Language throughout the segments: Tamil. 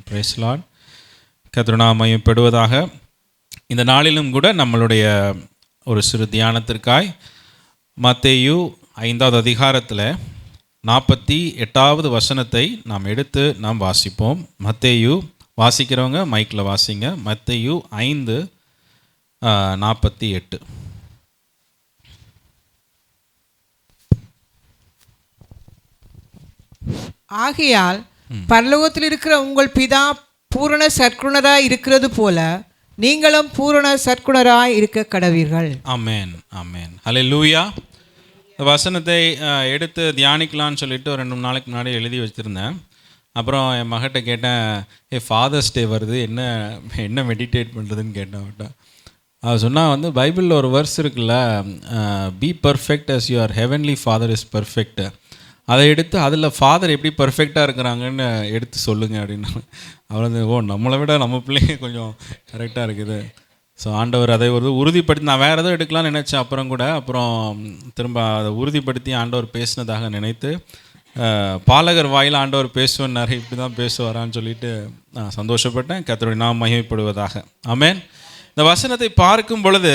Price Lord. கர்த்தருடைய நாமம் மகிமைப்படுவதாக. இந்த நாளிலும் கூட நம்மளுடைய ஒரு சிறு தியானத்திற்காய் மத்தேயு 5வது அதிகாரத்தில் 48வது வசனத்தை நாம் எடுத்து நாம் வாசிப்போம். மத்தேயு வாசிக்கிறவங்க மைக்கில் வாசிங்க. மத்தேயு 5:48. ஆகையால் பரலோகத்தில் இருக்கிற உங்கள் பிதா பூரண சற்குணராய் இருக்கிறது போல நீங்களும் பூரண சற்குணராய் இருக்க கடவீர்கள். ஆமென், ஆமென், ஹல்லேலூயா. இந்த வசனத்தை எடுத்து தியானிக்கலான்னு சொல்லிட்டு ஒரு 2 நாளைக்கு முன்னாடி எழுதி வச்சுருந்தேன். அப்புறம் என் மகிட்ட கேட்டேன், ஃபாதர்ஸ் டே வருது, என்ன மெடிடேட் பண்ணுறதுன்னு கேட்டேன் அவட்ட. அவர் சொன்னால் பைபிளில் ஒரு வர்ஸ் இருக்குல்ல, be perfect as your heavenly father is perfect. அதை எடுத்து அதில் ஃபாதர் எப்படி பர்ஃபெக்டாக இருக்கிறாங்கன்னு எடுத்து சொல்லுங்கள் அப்படின்னு. அவர் நம்மளை விட நம்ம பிள்ளைங்க கொஞ்சம் கரெக்டாக இருக்குது. ஸோ ஆண்டவர் அதை உறுதிப்படுத்தி, நான் வேறு ஏதோ எடுக்கலாம்னு நினச்சேன். அப்புறம் திரும்ப அதை உறுதிப்படுத்தி ஆண்டவர் பேசினதாக நினைத்து, பாலகர் வாயில் ஆண்டவர் பேசுவேன்னாரு, இப்படி தான் பேசுவாரான்னு சொல்லிட்டு நான் சந்தோஷப்பட்டேன். கர்த்தருடைய நாமம் மகிமைப்படுவதாக. ஆமென். இந்த வசனத்தை பார்க்கும் பொழுது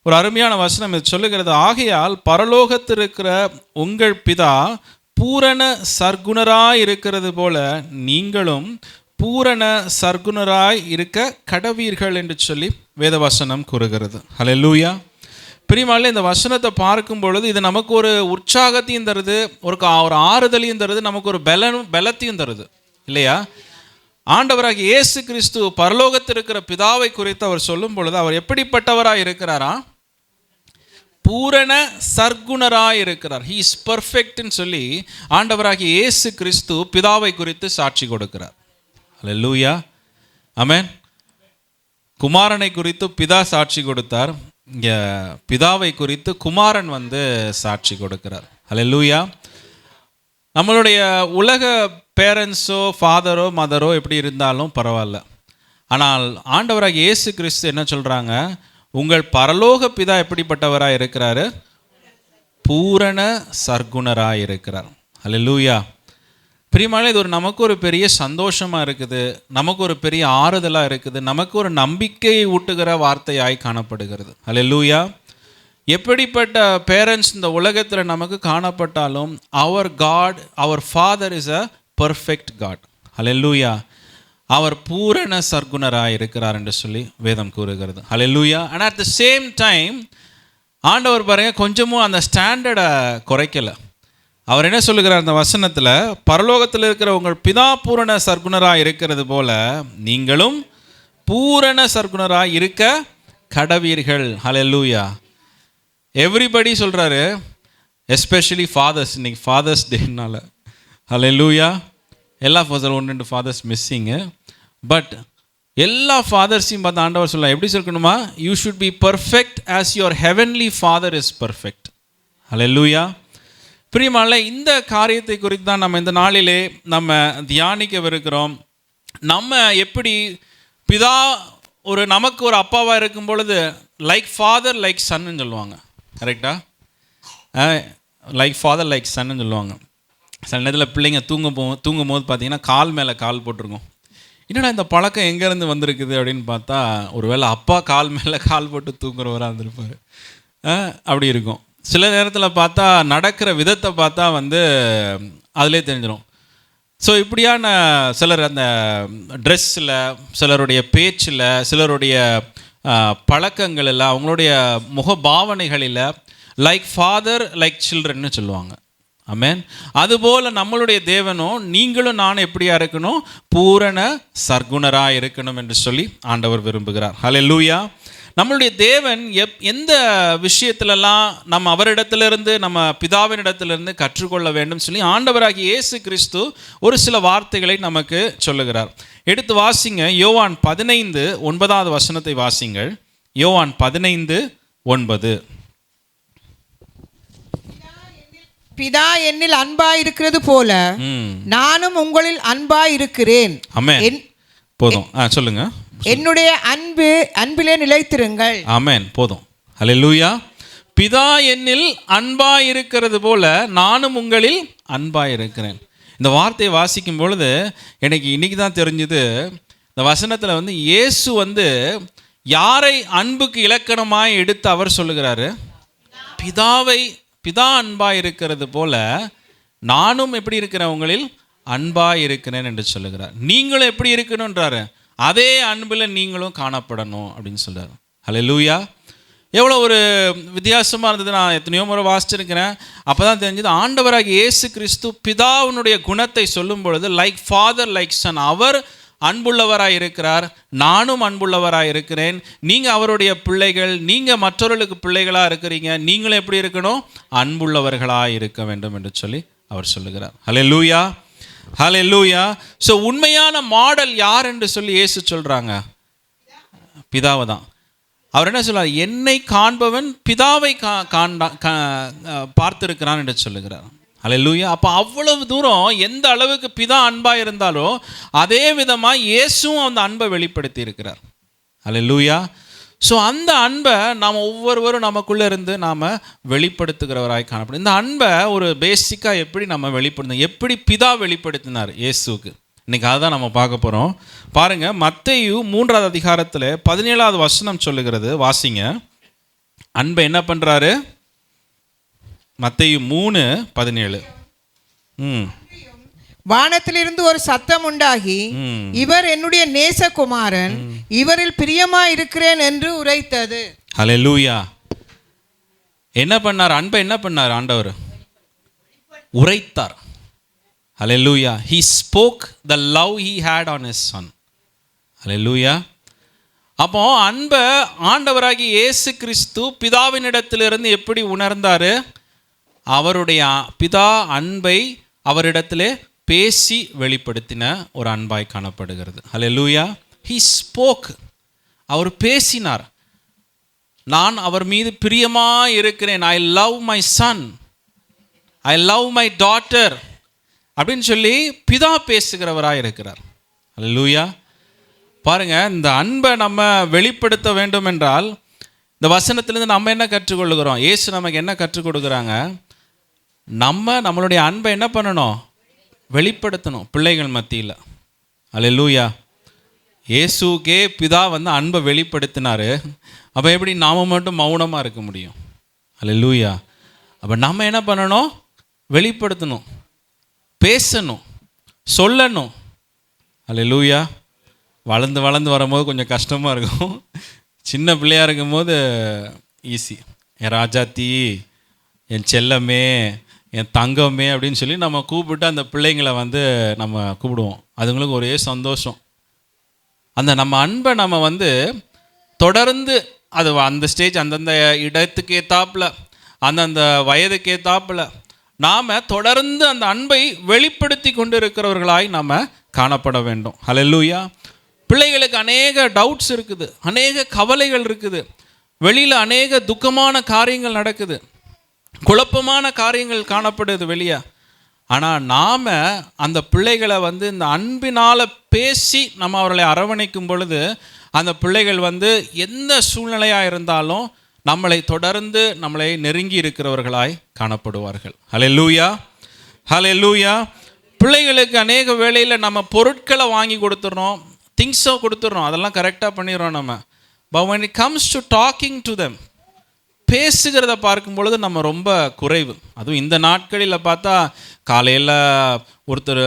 ஒரு அருமையான வசனம் இது சொல்லுகிறது, ஆகையால் பரலோகத்தில் இருக்கிற உங்கள் பிதா பூரண சற்குணராய் இருக்கிறது போல நீங்களும் பூரண சற்குணராய் இருக்க கடவீர்கள் என்று சொல்லி வேதவசனம் கூறுகிறது. ஹல்லேலூயா. பிரியமானவர்களே, இந்த வசனத்தை பார்க்கும் பொழுது இது நமக்கு ஒரு உற்சாகத்தையும் தருது, ஒரு ஆறுதலையும் தருது, நமக்கு ஒரு பலத்தையும் தருது இல்லையா? ஆண்டவராகிய இயேசு கிறிஸ்து பரலோகத்தில் இருக்கிற பிதாவை குறித்து அவர் சொல்லும் பொழுது அவர் எப்படிப்பட்டவராய் இருக்கிறாரா? பூரண சற்குணராய் இருக்கிறார். ஹி இஸ் பர்ஃபெக்ட்னு சொல்லி ஆண்டவராகிய இயேசு கிறிஸ்து பிதாவை குறித்து சாட்சி கொடுக்கிறார். ஹல்லேலூயா, ஆமென். குமாரனை குறித்து பிதா சாட்சி கொடுத்தார், இங்கே பிதாவை குறித்து குமாரன் சாட்சி கொடுக்கிறார். ஹல்லேலூயா. நம்மளுடைய உலக பேரண்ட்ஸோ ஃபாதரோ மதரோ எப்படி இருந்தாலும் பரவாயில்ல, ஆனால் ஆண்டவராகிய இயேசு கிறிஸ்து என்ன சொல்கிறாங்க? உங்கள் பரலோக பிதா எப்படிப்பட்டவராக இருக்கிறாரு? பூரண சற்குணராக இருக்கிறார். ஹல்லேலூயா. பிரியமானவர்களே, இது நமக்கு ஒரு பெரிய சந்தோஷமாக இருக்குது, நமக்கு ஒரு பெரிய ஆறுதலாக இருக்குது, நமக்கு ஒரு நம்பிக்கையை ஊட்டுகிற வார்த்தையாய் காணப்படுகிறது. ஹல்லேலூயா. எப்படிப்பட்ட பேரண்ட்ஸ் இந்த உலகத்தில் நமக்கு காணப்பட்டாலும் அவர் காட், அவர் father is a perfect God. Hallelujah. அவர் பூரண சற்குணராக இருக்கிறார் என்று சொல்லி வேதம் கூறுகிறது. Hallelujah. And at the same time ஆண்டவர் பாருங்க கொஞ்சமும் அந்த ஸ்டாண்டர்டை குறைக்கலை. அவர் என்ன சொல்லுகிறார் அந்த வசனத்தில்? பரலோகத்தில் இருக்கிற உங்கள் பிதா பூரண சற்குணராக இருக்கிறது போல நீங்களும் பூரண சற்குணராக இருக்க கடவீர்கள். ஹல்லேலூயா. எவ்ரிபடி சொல்கிறாரு, எஸ்பெஷலி ஃபாதர்ஸ். இன்னைக்கு ஃபாதர்ஸ் டேனால ஹல்லேலூயா. எல்லா ஃபாதர் 1-2 ஃபாதர்ஸ் மிஸ்ஸிங்கு. பட் எல்லா ஃபாதர்ஸையும் பார்த்து ஆண்டவர் சொல்லலாம், எப்படி சொல்லணுமா? You should be perfect as your heavenly father is perfect. Hallelujah. பிரியமானவர்களே, இந்த காரியத்தை குறித்து தான் நம்ம இந்த நாளிலே நம்ம தியானிக்கவிருக்கிறோம். நம்ம எப்படி பிதா நமக்கு ஒரு அப்பாவாக இருக்கும் பொழுது லைக் ஃபாதர் லைக் சன்னு சொல்லுவாங்க, கரெக்டா? லைக் ஃபாதர் லைக் சன்னு சொல்லுவாங்க. சில நேரத்தில் பிள்ளைங்க தூங்கும் போது பார்த்தீங்கன்னா கால் மேலே கால் போட்டிருக்கோம். என்னடா இந்த பழக்கம் எங்கேருந்து வந்திருக்குது அப்படின்னு பார்த்தா, ஒருவேளை அப்பா கால் மேலே கால் போட்டு தூங்குறவராக இருந்திருப்பார். அப்படி இருக்கும். சில நேரத்தில் பார்த்தா நடக்கிற விதத்தை பார்த்தா அதிலே தெரிஞ்சிடும். ஸோ இப்படியான சிலர் அந்த ட்ரெஸ்ஸில், சிலருடைய பேச்சில், சிலருடைய பழக்கங்களில், அவங்களுடைய முகபாவனைகளில் லைக் ஃபாதர் லைக் சில்ட்ரன்னு சொல்லுவாங்க. ஆமென். அதுபோல் நம்மளுடைய தேவனும் நீங்களும் நானும் எப்படியா இருக்கணும்? பூரண சற்குணராக இருக்கணும் என்று சொல்லி ஆண்டவர் விரும்புகிறார். ஹல்லேலூயா. நம்மளுடைய தேவன் எந்த விஷயத்திலெல்லாம் நம்ம அவரிடத்திலிருந்து, நம்ம பிதாவினிடத்திலிருந்து கற்றுக்கொள்ள வேண்டும் சொல்லி ஆண்டவராகிய இயேசு கிறிஸ்து ஒரு சில வார்த்தைகளை நமக்கு சொல்லுகிறார். எடுத்து வாசிங்க. யோவான் 15:9 வசனத்தை வாசிங்கள். யோவான் 15:9. பிதா என்னில் அன்பாய் இருக்கிறது போல நானும் உங்களில் அன்பாய் இருக்கிறேன். ஆமென். போதும், சொல்லுங்க. என்னுடைய அன்பிலே நிலைத்திருங்கள். ஆமென். போதும். ஹல்லேலூயா. பிதா என்னில் அன்பாய் இருக்கிறது போல நானும் உங்களில் அன்பாய் இருக்கிறேன். இந்த வார்த்தையை வாசிக்கும் பொழுது எனக்கு இன்னைக்கு தான் தெரிஞ்சுது, இந்த வசனத்தில் வந்து இயேசு வந்து யாரை அன்புக்கு இலக்கணமாய் எடுத்து அவர் சொல்லுகிறாரு, பிதா அன்பாய் இருக்கிறது போல நானும் எப்படி இருக்கிறேன் உங்களில் அன்பாய் இருக்கிறேன் என்று சொல்லுகிறார். நீங்களும் எப்படி இருக்கணுன்றாரு, அதே அன்பில் நீங்களும் காணப்படணும் அப்படின்னு சொல்கிறார். ஹல்லேலூயா. எவ்வளோ ஒரு வித்தியாசமாக இருந்தது. நான் எத்தனையோ முறை வாசிச்சிருக்கிறேன். அப்போ தான் தெரிஞ்சது, ஆண்டவராகிய இயேசு கிறிஸ்து பிதாவினுடைய குணத்தை சொல்லும் பொழுது லைக் ஃபாதர் லைக் சன், அவர் அன்புள்ளவராக இருக்கிறார், நானும் அன்புள்ளவராக இருக்கிறேன், நீங்கள் அவருடைய பிள்ளைகள், நீங்கள் மற்றவர்களுக்கு பிள்ளைகளாக இருக்கிறீங்க, நீங்களும் எப்படி இருக்கணும், அன்புள்ளவர்களாக இருக்க வேண்டும் என்று சொல்லி அவர் சொல்லுகிறார். ஹல்லேலூயா, ஹல்லேலூயா. ஸோ உண்மையான மாடல் யார் என்று சொல்லி இயேசு சொல்கிறாங்க, பிதாவை தான். அவர் என்ன சொல்றார், என்னை காண்பவன் பிதாவை பார்த்திருக்கிறான் என்று சொல்லுகிறார். ஹல்லேலூயா. அப்போ அவ்வளவு தூரம் எந்த அளவுக்கு பிதா அன்பாக இருந்தாலோ அதே விதமாக இயேசுவும் அந்த அன்பை வெளிப்படுத்தி இருக்கிறார். ஹல்லேலூயா. ஸோ அந்த அன்பை நாம் ஒவ்வொருவரும் நமக்குள்ளே இருந்து நாம் வெளிப்படுத்துகிறவராய் காணப்படும். இந்த அன்பை ஒரு பேசிக்காக எப்படி நம்ம வெளிப்படுத்தணும், எப்படி பிதா வெளிப்படுத்தினார் இயேசுக்கு, இன்றைக்கி அதுதான் நம்ம பார்க்க போகிறோம். பாருங்கள், மத்தேயு 3வது அதிகாரத்தில் 17வது வசனம் சொல்லுகிறது, வாசிங்க. அன்பை என்ன பண்ணுறாரு? மத்தேயு 3:17. வானத்திலிருந்து ஒரு சத்தம் உண்டாகி, இவர் என்னுடைய நேசகுமாரன், இவரில் பிரியமாய் இருக்கிறேன் என்று உரைத்தது. ஹல்லேலூயா. என்ன பண்ணார்? அன்பை என்ன பண்ணார் ஆண்டவர்? உரைத்தார். Hallelujah. He spoke the love he had on his son. Hallelujah. அப்போ அன்பை ஆண்டவராகி இயேசு கிறிஸ்து பிதாவினிடத்திலிருந்து எப்படி உணர்ந்தார்? அவருடைய பிதா அன்பை அவரிடத்திலே பேசி வெளிப்படுத்தின ஒரு அன்பாய் காணப்படுகிறது. Hallelujah. He spoke. அவர் பேசினார். நான் அவர் மீது பிரியமாக இருக்கிறேன். I love my son. I love my daughter அப்படின்னு சொல்லி பிதா பேசுகிறவராக இருக்கிறார். ஹல்லேலூயா. பாருங்கள், இந்த அன்பை நம்ம வெளிப்படுத்த வேண்டும் என்றால் இந்த வசனத்திலேருந்து நம்ம என்ன கற்றுக்கொள்ளுகிறோம்? இயேசு நமக்கு என்ன கற்றுக் கொடுக்குறாங்க? நம்மளுடைய அன்பை என்ன பண்ணணும்? வெளிப்படுத்தணும் பிள்ளைகள் மத்தியில். ஹல்லேலூயா. இயேசுக்கே பிதா வந்து அன்பை வெளிப்படுத்தினார். அப்போ எப்படி நாம் மட்டும் மௌனமாக இருக்க முடியும்? ஹல்லேலூயா. அப்போ நம்ம என்ன பண்ணணும்? வெளிப்படுத்தணும், பேசணும், சொல்லணும். ஹல்லேலூயா. வளர்ந்து வரும்போது கொஞ்சம் கஷ்டமாக இருக்கும். சின்ன பிள்ளையாக இருக்கும்போது ஈஸி. என் ராஜாத்தி, என் செல்லமே, என் தங்கமே அப்படின்னு சொல்லி நம்ம கூப்பிட்டு அந்த பிள்ளைங்களை வந்து நம்ம கூப்பிடுவோம். அதுங்களுக்கு ஒரே சந்தோஷம். அந்த நம்ம அன்பை நம்ம வந்து தொடர்ந்து அது அந்த ஸ்டேஜ் அந்தந்த இடத்துக்கு ஏத்தாப்பில், அந்தந்த வயதுக்கு ஏத்தாப்பில் நாம் தொடர்ந்து அந்த அன்பை வெளிப்படுத்தி கொண்டு இருக்கிறவர்களாய் நாம் காணப்பட வேண்டும். ஹல்லேலூயா. பிள்ளைகளுக்கு அநேக டவுட்ஸ் இருக்குது, அநேக கவலைகள் இருக்குது, வெளியில் அநேக துக்கமான காரியங்கள் நடக்குது, குழப்பமான காரியங்கள் காணப்படுது வெளியே. ஆனால் நாம் அந்த பிள்ளைகளை வந்து இந்த அன்பினால் பேசி நம்ம அவர்களை அரவணைக்கும் பொழுது அந்த பிள்ளைகள் வந்து எந்த சூழ்நிலையாக இருந்தாலும் நம்மளை தொடர்ந்து நம்மளை நெருங்கி இருக்கிறவர்களாய் காணப்படுவார்கள். ஹல்லேலூயா, ஹல்லேலூயா. பிள்ளைகளுக்கு அநேக வேளையில் நம்ம பொருட்களை வாங்கி கொடுத்துட்றோம், திங்ஸோ கொடுத்துட்றோம், அதெல்லாம் கரெக்டாக பண்ணிடுறோம் நம்ம. But when it comes to talking to them, பேசுகிறத பார்க்கும் பொழுது நம்ம ரொம்ப குறைவு. அதுவும் இந்த நாட்களில் பார்த்தா காலையில் ஒருத்தர்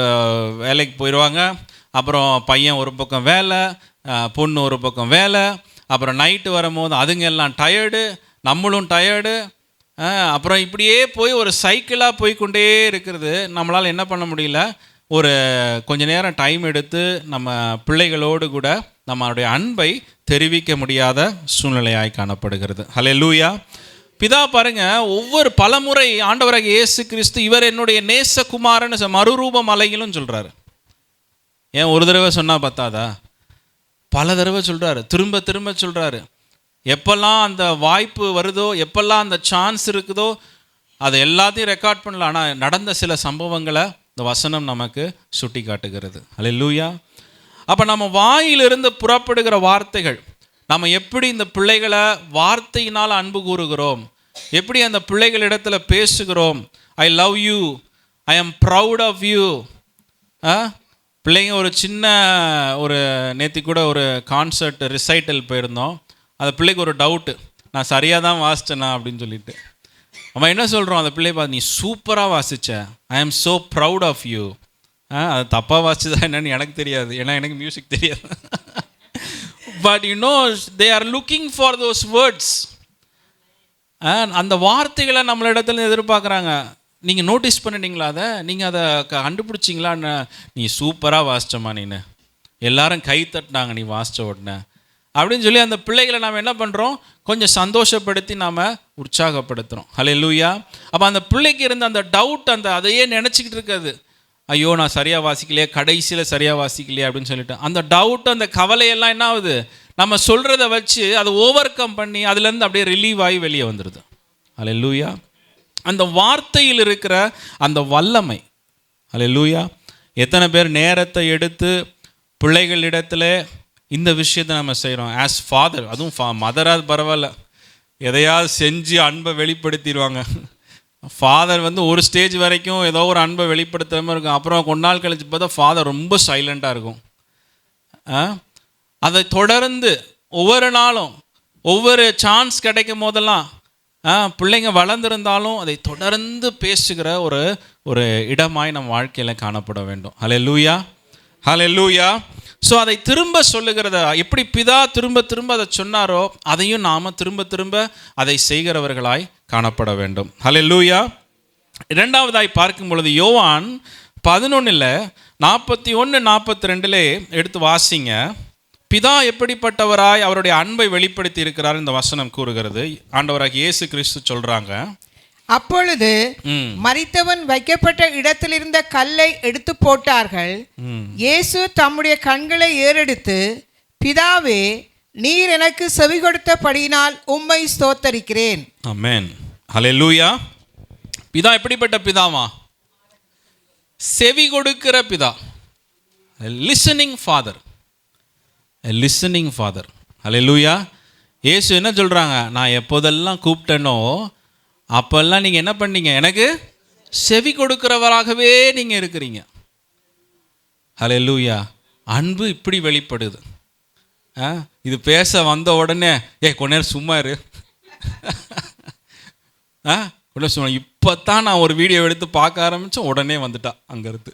வேலைக்கு போயிடுவாங்க, அப்புறம் பையன் ஒரு பக்கம் வேலை, பொண்ணு ஒரு பக்கம் வேலை, அப்புறம் நைட்டு வரும்போது அதுங்க எல்லாம் டயர்டு, நம்மளும் டயர்டு, அப்புறம் இப்படியே போய் ஒரு சைக்கிளாக போய்கொண்டே இருக்கிறது. நம்மளால் என்ன பண்ண முடியல, ஒரு கொஞ்ச நேரம் டைம் எடுத்து நம்ம பிள்ளைகளோடு கூட நம்மளுடைய அன்பை தெரிவிக்க முடியாத சூழ்நிலையாய் காணப்படுகிறது. ஹல்லேலூயா. பிதா பாருங்க, ஒவ்வொரு பலமுறை ஆண்டவராகிய இயேசு கிறிஸ்து இவர் என்னுடைய நேசகுமாரன் மறுரூபம் அலையிலும் சொல்கிறாரு. ஏன் ஒரு தடவை சொன்னால் பத்தாதா? பல தடவை சொல்கிறாரு, திரும்ப திரும்ப சொல்கிறாரு. எப்பெல்லாம் அந்த வாய்ப்பு வருதோ, எப்பெல்லாம் அந்த சான்ஸ் இருக்குதோ அதை எல்லாத்தையும் ரெக்கார்ட் பண்ணலாம். ஆனால் நடந்த சில சம்பவங்களை இந்த வசனம் நமக்கு சுட்டி காட்டுகிறது. ஹல்லேலூயா. அப்போ நம்ம வாயிலிருந்து புறப்படுகிற வார்த்தைகள், நம்ம எப்படி இந்த பிள்ளைகளை வார்த்தையினால் அன்பு கூறுகிறோம், எப்படி அந்த பிள்ளைகளிடத்தில் பேசுகிறோம், I love you, I am proud of you, பிள்ளைங்க ஒரு சின்ன ஒரு நேற்று கூட ஒரு கான்சர்ட் ரிசைட்டல் போயிருந்தோம். அந்த பிள்ளைக்கு ஒரு டவுட்டு, நான் சரியாக தான் வாசித்தேனா அப்படின்னு சொல்லிட்டு. நம்ம என்ன சொல்கிறோம் அந்த பிள்ளைய பார்த்து, நீ சூப்பராக வாசித்த, ஐ am so proud of you. அது தப்பாக வாசிச்சதா என்னன்னு எனக்கு தெரியாது, ஏன்னா எனக்கு மியூசிக் தெரியாது. But they are looking for those words. அந்த வார்த்தைகளை நம்மளிடத்துல எதிர்பார்க்குறாங்க. நீங்கள் நோட்டீஸ் பண்ணிட்டீங்களா? நீங்கள் அதை கண்டுபிடிச்சிங்களான்னு. நீ சூப்பராக வாசிச்சம்மா, நீனு எல்லாரும் கை தட்டினாங்க நீ வாசித்த உடனே அப்படின்னு சொல்லி அந்த பிள்ளைகளை நாம் என்ன பண்ணுறோம், கொஞ்சம் சந்தோஷப்படுத்தி நாம் உற்சாகப்படுத்துகிறோம். ஹல்லேலூயா. அப்போ அந்த பிள்ளைக்கு இருந்த அந்த டவுட், அதையே நினச்சிக்கிட்டு இருக்காது, ஐயோ நான் சரியாக வாசிக்கலையே, கடைசியில் சரியாக வாசிக்கலையே அப்படின்னு சொல்லிட்டு அந்த டவுட், அந்த கவலையெல்லாம் என்ன ஆகுது, நம்ம சொல்கிறத வச்சு அதை ஓவர் கம் பண்ணி அதுலேருந்து அப்படியே ரிலீவ் ஆகி வெளியே வந்துடுது. ஹல்லேலூயா. அந்த வார்த்தையில் இருக்கிற அந்த வல்லமை. ஹல்லேலூயா. எத்தனை பேர் நேரத்தை எடுத்து பிள்ளைகளிடத்தில் இந்த விஷயத்தை நம்ம செய்கிறோம் ஆஸ் ஃபாதர். அதுவும் மதராது பரவாயில்ல, எதையாவது செஞ்சு அன்பை வெளிப்படுத்திடுவாங்க. ஃபாதர் ஒரு ஸ்டேஜ் வரைக்கும் ஏதோ ஒரு அன்பை வெளிப்படுத்தாமல் இருக்கும். அப்புறம் கொஞ்ச நாள் கழிச்சு பார்த்தா ஃபாதர் ரொம்ப சைலண்ட்டாக இருக்கும். அதை தொடர்ந்து ஒவ்வொரு நாளும் ஒவ்வொரு சான்ஸ் கிடைக்கும் போதெல்லாம் பிள்ளைங்க வளர்ந்துருந்தாலும் அதை தொடர்ந்து பேசுகிற ஒரு இடமாய் நம் வாழ்க்கையில் காணப்பட வேண்டும். ஹல்லேலூயா, ஹல்லேலூயா. ஸோ அதை திரும்ப சொல்லுகிறத, எப்படி பிதா திரும்ப திரும்ப அதை சொன்னாரோ அதையும் நாம் திரும்ப திரும்ப அதை செய்கிறவர்களாய் காணப்பட வேண்டும். ஹல்லேலூயா. இரண்டாவதாய் பார்க்கும் பொழுது யோவான் 11:41-42 எடுத்து வாசிங்க. பிதா எப்படிப்பட்டவராய் அவருடைய அன்பை வெளிப்படுத்தி இருக்கிறார் இந்த வசனம் கூறுகிறது. ஆண்டவராகிய இயேசு கிறிஸ்து சொல்றாங்க, அப்பொழுது மரித்தவன் வைக்கப்பட்ட இடத்திலிருந்த கல்லை எடுத்து போட்டார்கள். இயேசு தம்முடைய கண்களை ஏறெடுத்து, பிதாவே, நீர் எனக்கு செவி கொடுத்தபடியினால் உம்மை ஸ்தோத்தரிக்கிறேன். ஆமென். ஹல்லேலூயா. பிதா எப்படிப்பட்ட பிதாவா? செவி கொடுக்கிற பிதா. Listening father. Listening father. Hallelujah. இயேசு என்ன சொல்கிறாங்க, நான் எப்போதெல்லாம் கூப்பிட்டேனோ அப்போல்லாம் நீங்கள் என்ன பண்ணீங்க, எனக்கு செவி கொடுக்கிறவராகவே நீங்கள் இருக்கிறீங்க. ஹல்லேலூயா. அன்பு இப்படி வெளிப்படுது. இது பேச வந்த உடனே கொஞ்ச நேரம் சும்மா இரு, கொஞ்சம் சும்மா, இப்போ தான் நான் ஒரு வீடியோ எடுத்து பார்க்க ஆரம்பித்தேன், உடனே வந்துட்டா அங்கேருந்து.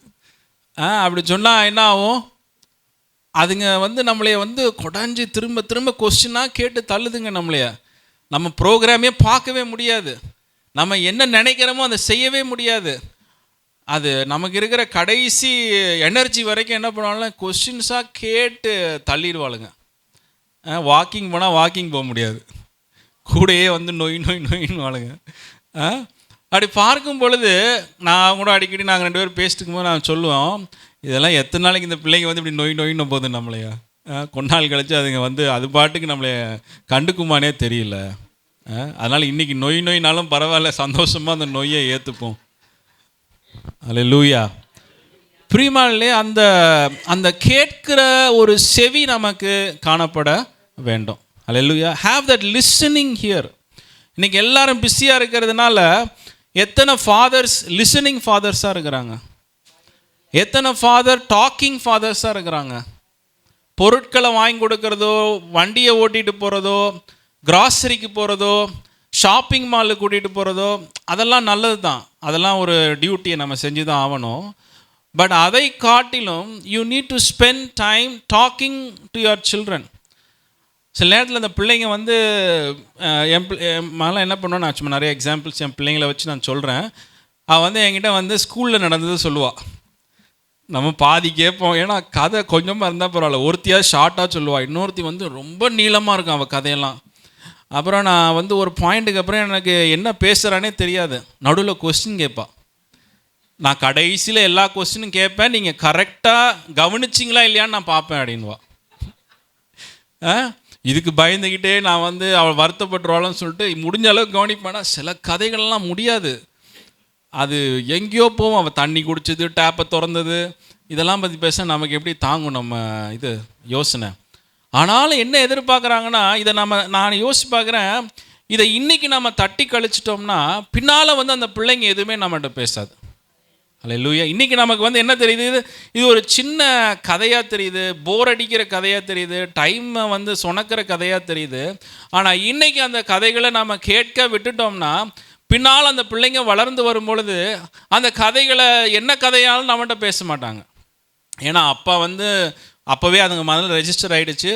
அப்படி சொன்னால் என்ன ஆகும், அதுங்க நம்மளைய கொடைஞ்சி திரும்ப திரும்ப கொஸ்டினாக கேட்டு தள்ளுதுங்க. நம்ம ப்ரோக்ராமே பார்க்கவே முடியாது, நம்ம என்ன நினைக்கிறோமோ அதை செய்யவே முடியாது. அது நமக்கு இருக்கிற கடைசி எனர்ஜி வரைக்கும் என்ன பண்ணுவாங்க, கொஸ்டின்ஸாக கேட்டு தள்ளிடுவாளுங்க. வாக்கிங் போனால் வாக்கிங் போக முடியாது, கூடையே நொய் நொய் நொயின்னு வாழுங்க. அப்படி பார்க்கும் பொழுது நான் கூட அடிக்கடி நாங்கள் 2 பேரும் பேசிட்டு இருக்கும்போது நான் சொல்லுவோம், இதெல்லாம் எத்தனை நாளைக்கு இந்த பிள்ளைங்க இப்படி நொய் நொயின்னு போகுது நம்மளையா, கொஞ்ச நாள் கழிச்சு அதுங்க அது பாட்டுக்கு நம்மளை கண்டுக்குமானே தெரியல. அதனால் இன்றைக்கி நொய் நொய்னாலும் பரவாயில்ல, சந்தோஷமாக அந்த நொய்யை ஏற்றுப்போம். ஹல்லேலூயா. பிரியமானவர்களே, அந்த கேட்கிற ஒரு செவி நமக்கு காணப்பட வேண்டும். Hallelujah. Have that listening ear. இன்றைக்கி எல்லாரும் பிஸியாக இருக்கிறதுனால எத்தனை ஃபாதர்ஸ் லிசனிங் ஃபாதர்ஸாக இருக்கிறாங்க, எத்தனை ஃபாதர் டாக்கிங் ஃபாதர்ஸாக இருக்கிறாங்க. பொருட்களை வாங்கி கொடுக்கறதோ, வண்டியை ஓட்டிகிட்டு போகிறதோ, கிராசரிக்கு போகிறதோ, ஷாப்பிங் மாலுக்கு கூட்டிகிட்டு போகிறதோ, அதெல்லாம் நல்லது தான், அதெல்லாம் ஒரு டியூட்டியை நம்ம செஞ்சு தான் ஆகணும். பட் அதை காட்டிலும் you need to spend time talking to your children. சில நேரத்தில் அந்த பிள்ளைங்க என் மகளாம் என்ன பண்ணுவோம், நான் சும்மா நிறைய எக்ஸாம்பிள்ஸ் என் பிள்ளைங்களை வச்சு நான் சொல்கிறேன். அவள் என்கிட்ட ஸ்கூலில் நடந்தது சொல்லுவாள். நம்ம பாதி கேட்போம், ஏன்னா கதை கொஞ்சமாக இருந்தால் பரவாயில்ல. ஒருத்தியாக ஷார்ட்டாக சொல்லுவாள், இன்னொருத்தி ரொம்ப நீளமாக இருக்கும் அவள் கதையெல்லாம். அப்புறம் நான் ஒரு பாயிண்ட்டுக்கு அப்புறம் எனக்கு என்ன பேசுகிறானே தெரியாது, நடுவில் கொஸ்டின் கேட்பாள். நான் கடைசியில் எல்லா கொஸ்டினும் கேட்பேன், நீங்கள் கரெக்டாக கவனிச்சிங்களா இல்லையான்னு நான் பார்ப்பேன் அப்படின்வா. இதுக்கு பயந்துக்கிட்டே நான் அவள் வருத்தப்பட்டுருவாள்னு சொல்லிட்டு முடிஞ்ச அளவுக்கு கவனிப்பேன்னா சில கதைகள்லாம் முடியாது, அது எங்கேயோ போவோம். அவள் தண்ணி குடிச்சது, டேப்பை திறந்தது, இதெல்லாம் பற்றி பேச நமக்கு எப்படி தாங்கும் நம்ம யோசனை. ஆனாலும் என்ன எதிர்பார்க்குறாங்கன்னா, இதை நான் யோசிச்சு பார்க்குறேன், இதை இன்றைக்கி நம்ம தட்டி கழிச்சிட்டோம்னா பின்னால் அந்த பிள்ளைங்க எதுவுமே நம்மகிட்ட பேசாது. அல்லேலூயா. இன்றைக்கி நமக்கு வந்து என்ன தெரியுது, இது ஒரு சின்ன கதையாக தெரியுது, போர் அடிக்கிற கதையாக தெரியுது, டைமை வந்து சொணக்கிற கதையாக தெரியுது. ஆனால் இன்றைக்கி அந்த கதைகளை நம்ம கேட்க விட்டுட்டோம்னா பின்னால் அந்த பிள்ளைங்க வளர்ந்து வரும் பொழுது அந்த கதைகளை என்ன கதையாலும் நம்மகிட்ட பேச மாட்டாங்க. ஏன்னா அப்பா வந்து அப்போவே அதுங்க முதல்ல ரெஜிஸ்டர் ஆகிடுச்சு,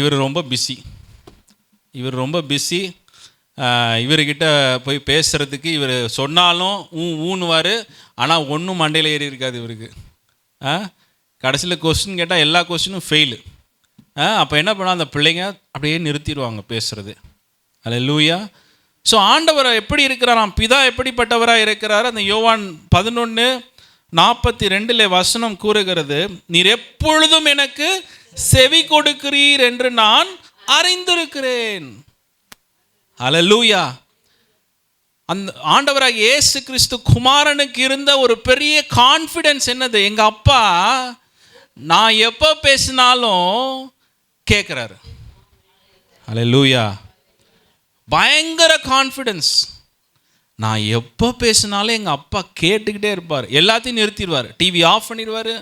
இவர் ரொம்ப பிஸி, இவர்கிட்ட போய் பேசுகிறதுக்கு இவர் சொன்னாலும் ஊன்னுவார், ஆனால் ஒன்றும் மண்டையில் ஏறி இருக்காது இவருக்கு. கடைசியில் கொஸ்டின் கேட்டால் எல்லா கொஸ்டினும் ஃபெயிலு. அப்போ என்ன பண்ணால் அந்த பிள்ளைங்க அப்படியே நிறுத்திடுவாங்க பேசுகிறது. அல்லேலூயா. ஸோ ஆண்டவர் எப்படி இருக்கிறாராம், பிதா எப்படிப்பட்டவராக இருக்கிறார், அந்த யோவான் 11:42 வசனம் கூறுகிறது, நீர் எப்பொழுதும் எனக்கு செவி கொடுக்கிறீர் என்று நான் அறிந்திருக்கிறேன். அல்லேலூயா. அந்த ஆண்டவராக இயேசு கிறிஸ்து குமாரனுக்கு இருந்த ஒரு பெரிய கான்ஃபிடன்ஸ் என்னது, எங்கள் அப்பா நான் எப்போ பேசினாலும் கேட்குறாரு. அல்லேலூயா. பயங்கர கான்ஃபிடன்ஸ். நான் எப்போ பேசினாலும் எங்கள் அப்பா கேட்டுக்கிட்டே இருப்பார், எல்லாத்தையும் நிறுத்திடுவார், டிவி ஆஃப் பண்ணிடுவார்,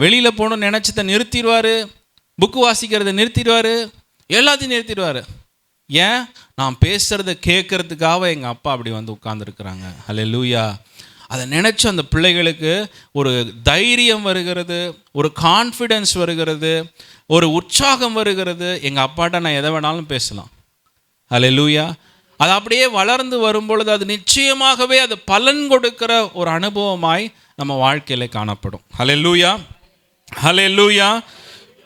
வெளியில் போகணும்னு நினச்சதை நிறுத்திடுவார், புக்கு வாசிக்கிறத நிறுத்திடுவார், எல்லாத்தையும் நிறுத்திடுவார். ஏன்? நான் பேசுகிறத கேட்குறதுக்காக எங்கள் அப்பா அப்படி வந்து உட்கார்ந்துருக்குறாங்க. அல்லேலூயா. அதை நினச்சி அந்த பிள்ளைகளுக்கு ஒரு தைரியம் வருகிறது, ஒரு கான்ஃபிடென்ஸ் வருகிறது, ஒரு உற்சாகம் வருகிறது. எங்கள் அப்பாட்ட நான் எதை வேணாலும் பேசலாம். அல்லேலூயா. அது அப்படியே வளர்ந்து வரும்பொழுது அது நிச்சயமாகவே அது பலன் கொடுக்கிற ஒரு அனுபவமாய் நம்ம வாழ்க்கையில் காணப்படும். அல்லேலூயா. அல்லேலூயா.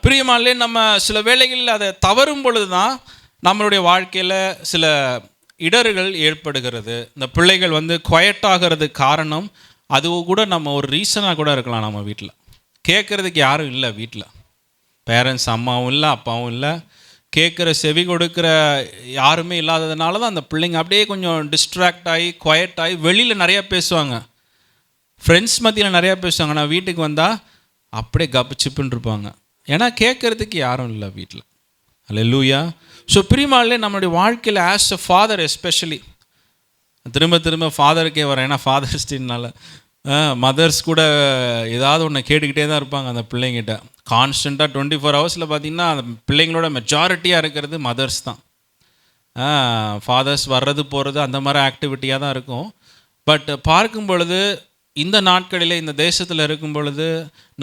பிரியமானே, நம்ம சில வேளைகளில் அதை தவறும் பொழுது தான் நம்மளுடைய வாழ்க்கையில் சில இடர்கள் ஏற்படுகிறது. இந்த பிள்ளைகள் வந்து குவைட்டாகிறதுக்கு காரணம் அது கூட நம்ம ஒரு ரீசனாக கூட இருக்கலாம். நம்ம வீட்டில் கேட்குறதுக்கு யாரும் இல்லை, வீட்டில் பேரண்ட்ஸ் அம்மாவும் இல்லை அப்பாவும் இல்லை, கேட்குற செவி கொடுக்குற யாருமே இல்லாததுனால தான் அந்த பிள்ளைங்க அப்படியே கொஞ்சம் டிஸ்ட்ராக்ட் ஆகி குவைட் ஆகி வெளியில் நிறையா பேசுவாங்க, ஃப்ரெண்ட்ஸ் மத்தியில் நிறையா பேசுவாங்க. நான் வீட்டுக்கு வந்தால் அப்படியே கப்புச்சிப்புன்னு இருப்பாங்க, ஏன்னா கேட்குறதுக்கு யாரும் இல்லை வீட்டில். அல்லேலூயா. ஸோ பிரியமானே, நம்மளுடைய வாழ்க்கையில் ஆஸ் அ ஃபாதர் எஸ்பெஷலி, திரும்ப ஃபாதருக்கே வரேன், ஏன்னா ஃபாதர்ஸ் டேனால மதர்ஸ் கூட ஏதாவது ஒன்று கேட்டுக்கிட்டே தான் இருப்பாங்க அந்த பிள்ளைங்கிட்ட. கான்ஸ்டண்ட்டாக 24 ஹவர்ஸில் பார்த்திங்கன்னா அந்த பிள்ளைங்களோட மெஜாரிட்டியாக இருக்கிறது மதர்ஸ் தான். ஃபாதர்ஸ் வர்றது போகிறது அந்த மாதிரி ஆக்டிவிட்டியாக தான் இருக்கும். பட் பார்க்கும் பொழுது இந்த நாட்களில் இந்த தேசத்தில் இருக்கும் பொழுது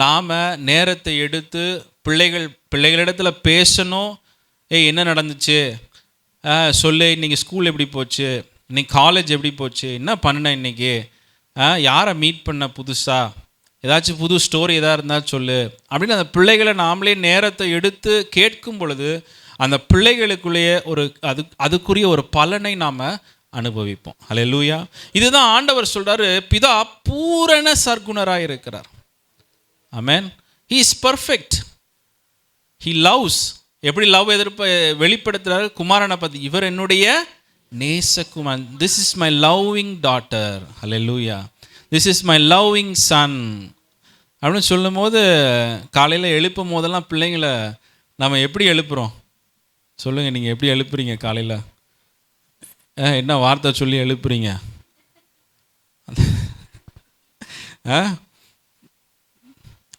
நாம் நேரத்தை எடுத்து பிள்ளைகளிடத்தில் பேசணும். என்ன நடந்துச்சு சொல்லு, இன்றைக்கி ஸ்கூல் எப்படி போச்சு, இன்றைக்கி காலேஜ் எப்படி போச்சு, என்ன பண்ணின இன்றைக்கி, யாரை மீட் பண்ண புதுசாக, ஏதாச்சும் புது ஸ்டோரி எதாக இருந்தால் சொல்லு அப்படின்னு அந்த பிள்ளைகளை நாமளே நேரத்தை எடுத்து கேட்கும் பொழுது அந்த பிள்ளைகளுக்குள்ளேயே ஒரு அதுக்குரிய ஒரு பலனை நாம் அனுபவிப்போம். அல்லேலூயா. இதுதான் ஆண்டவர் சொல்கிறாரு, பிதா பூரண சர்க்குணராக இருக்கிறார். Amen. He is perfect. He loves. எப்படி லவ் வெளிப்படுத்துகிறாரு குமாரனை பற்றி, இவர் என்னுடைய நேசகுமாரன், this is my loving daughter. Hallelujah. This is my loving son அப்படின்னு சொல்லும் போது காலையில் எழுப்பும் போதெல்லாம் பிள்ளைங்களை நம்ம எப்படி எழுப்புகிறோம் சொல்லுங்கள், நீங்கள் எப்படி எழுப்புறீங்க காலையில்? என்ன வார்த்தை சொல்லி எழுப்புறீங்க?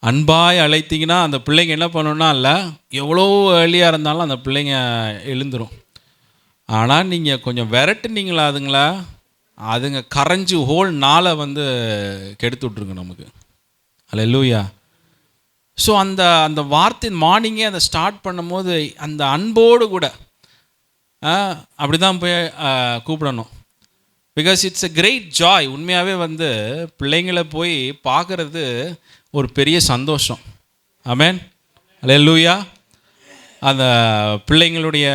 அன்பாய் அழைத்திங்கன்னா அந்த பிள்ளைங்க என்ன பண்ணணும்னா இல்லை, எவ்வளோ ஏர்லியாக இருந்தாலும் அந்த பிள்ளைங்க எழுந்துரும். ஆனால் நீங்கள் கொஞ்சம் விரட்டுனீங்களா அதுங்க கரைஞ்சி ஹோல் நாளை வந்து கெடுத்து விட்ருங்க நமக்கு. அல்லேலூயா. ஸோ அந்த வார்த்தை மார்னிங்கே அதை ஸ்டார்ட் பண்ணும்போது அந்த அன்போடு கூட அப்படி தான் போய் கூப்பிடணும். Because it's a great joy. உண்மையாகவே வந்து பிள்ளைங்களை போய் பார்க்குறது ஒரு பெரிய சந்தோஷம். ஆமென். அல்லேலூயா. அந்த பிள்ளைங்களுடைய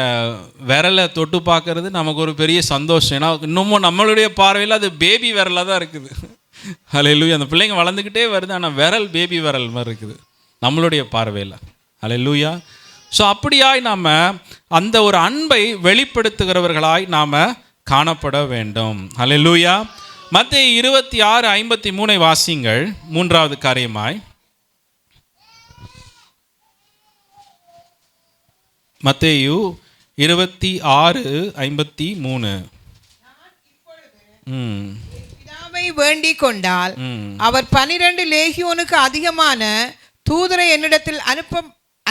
விரலை தொட்டு பார்க்கறது நமக்கு ஒரு பெரிய சந்தோஷம். ஏன்னா இன்னமும் நம்மளுடைய பார்வையில் அது பேபி விரலாக தான் இருக்குது. அல்லேலூயா. அந்த பிள்ளைங்க வளர்ந்துக்கிட்டே வருது, ஆனால் விரல் பேபி விரல் மாதிரி இருக்குது நம்மளுடைய பார்வையில். அல்லேலூயா. ஸோ அப்படியாய் நாம் அந்த ஒரு அன்பை வெளிப்படுத்துகிறவர்களாய் நாம் காணப்பட வேண்டும். அல்லேலூயா. மத்தேயு 26:53 வாசிங்கள். மூன்றாவது காரியமாய் மத்தேயு 26:53. பிதாவை நீ வேண்டிக் கொண்டால் அவர் 12 லேகியோனுக்கு அதிகமான தூதரை என்னிடத்தில்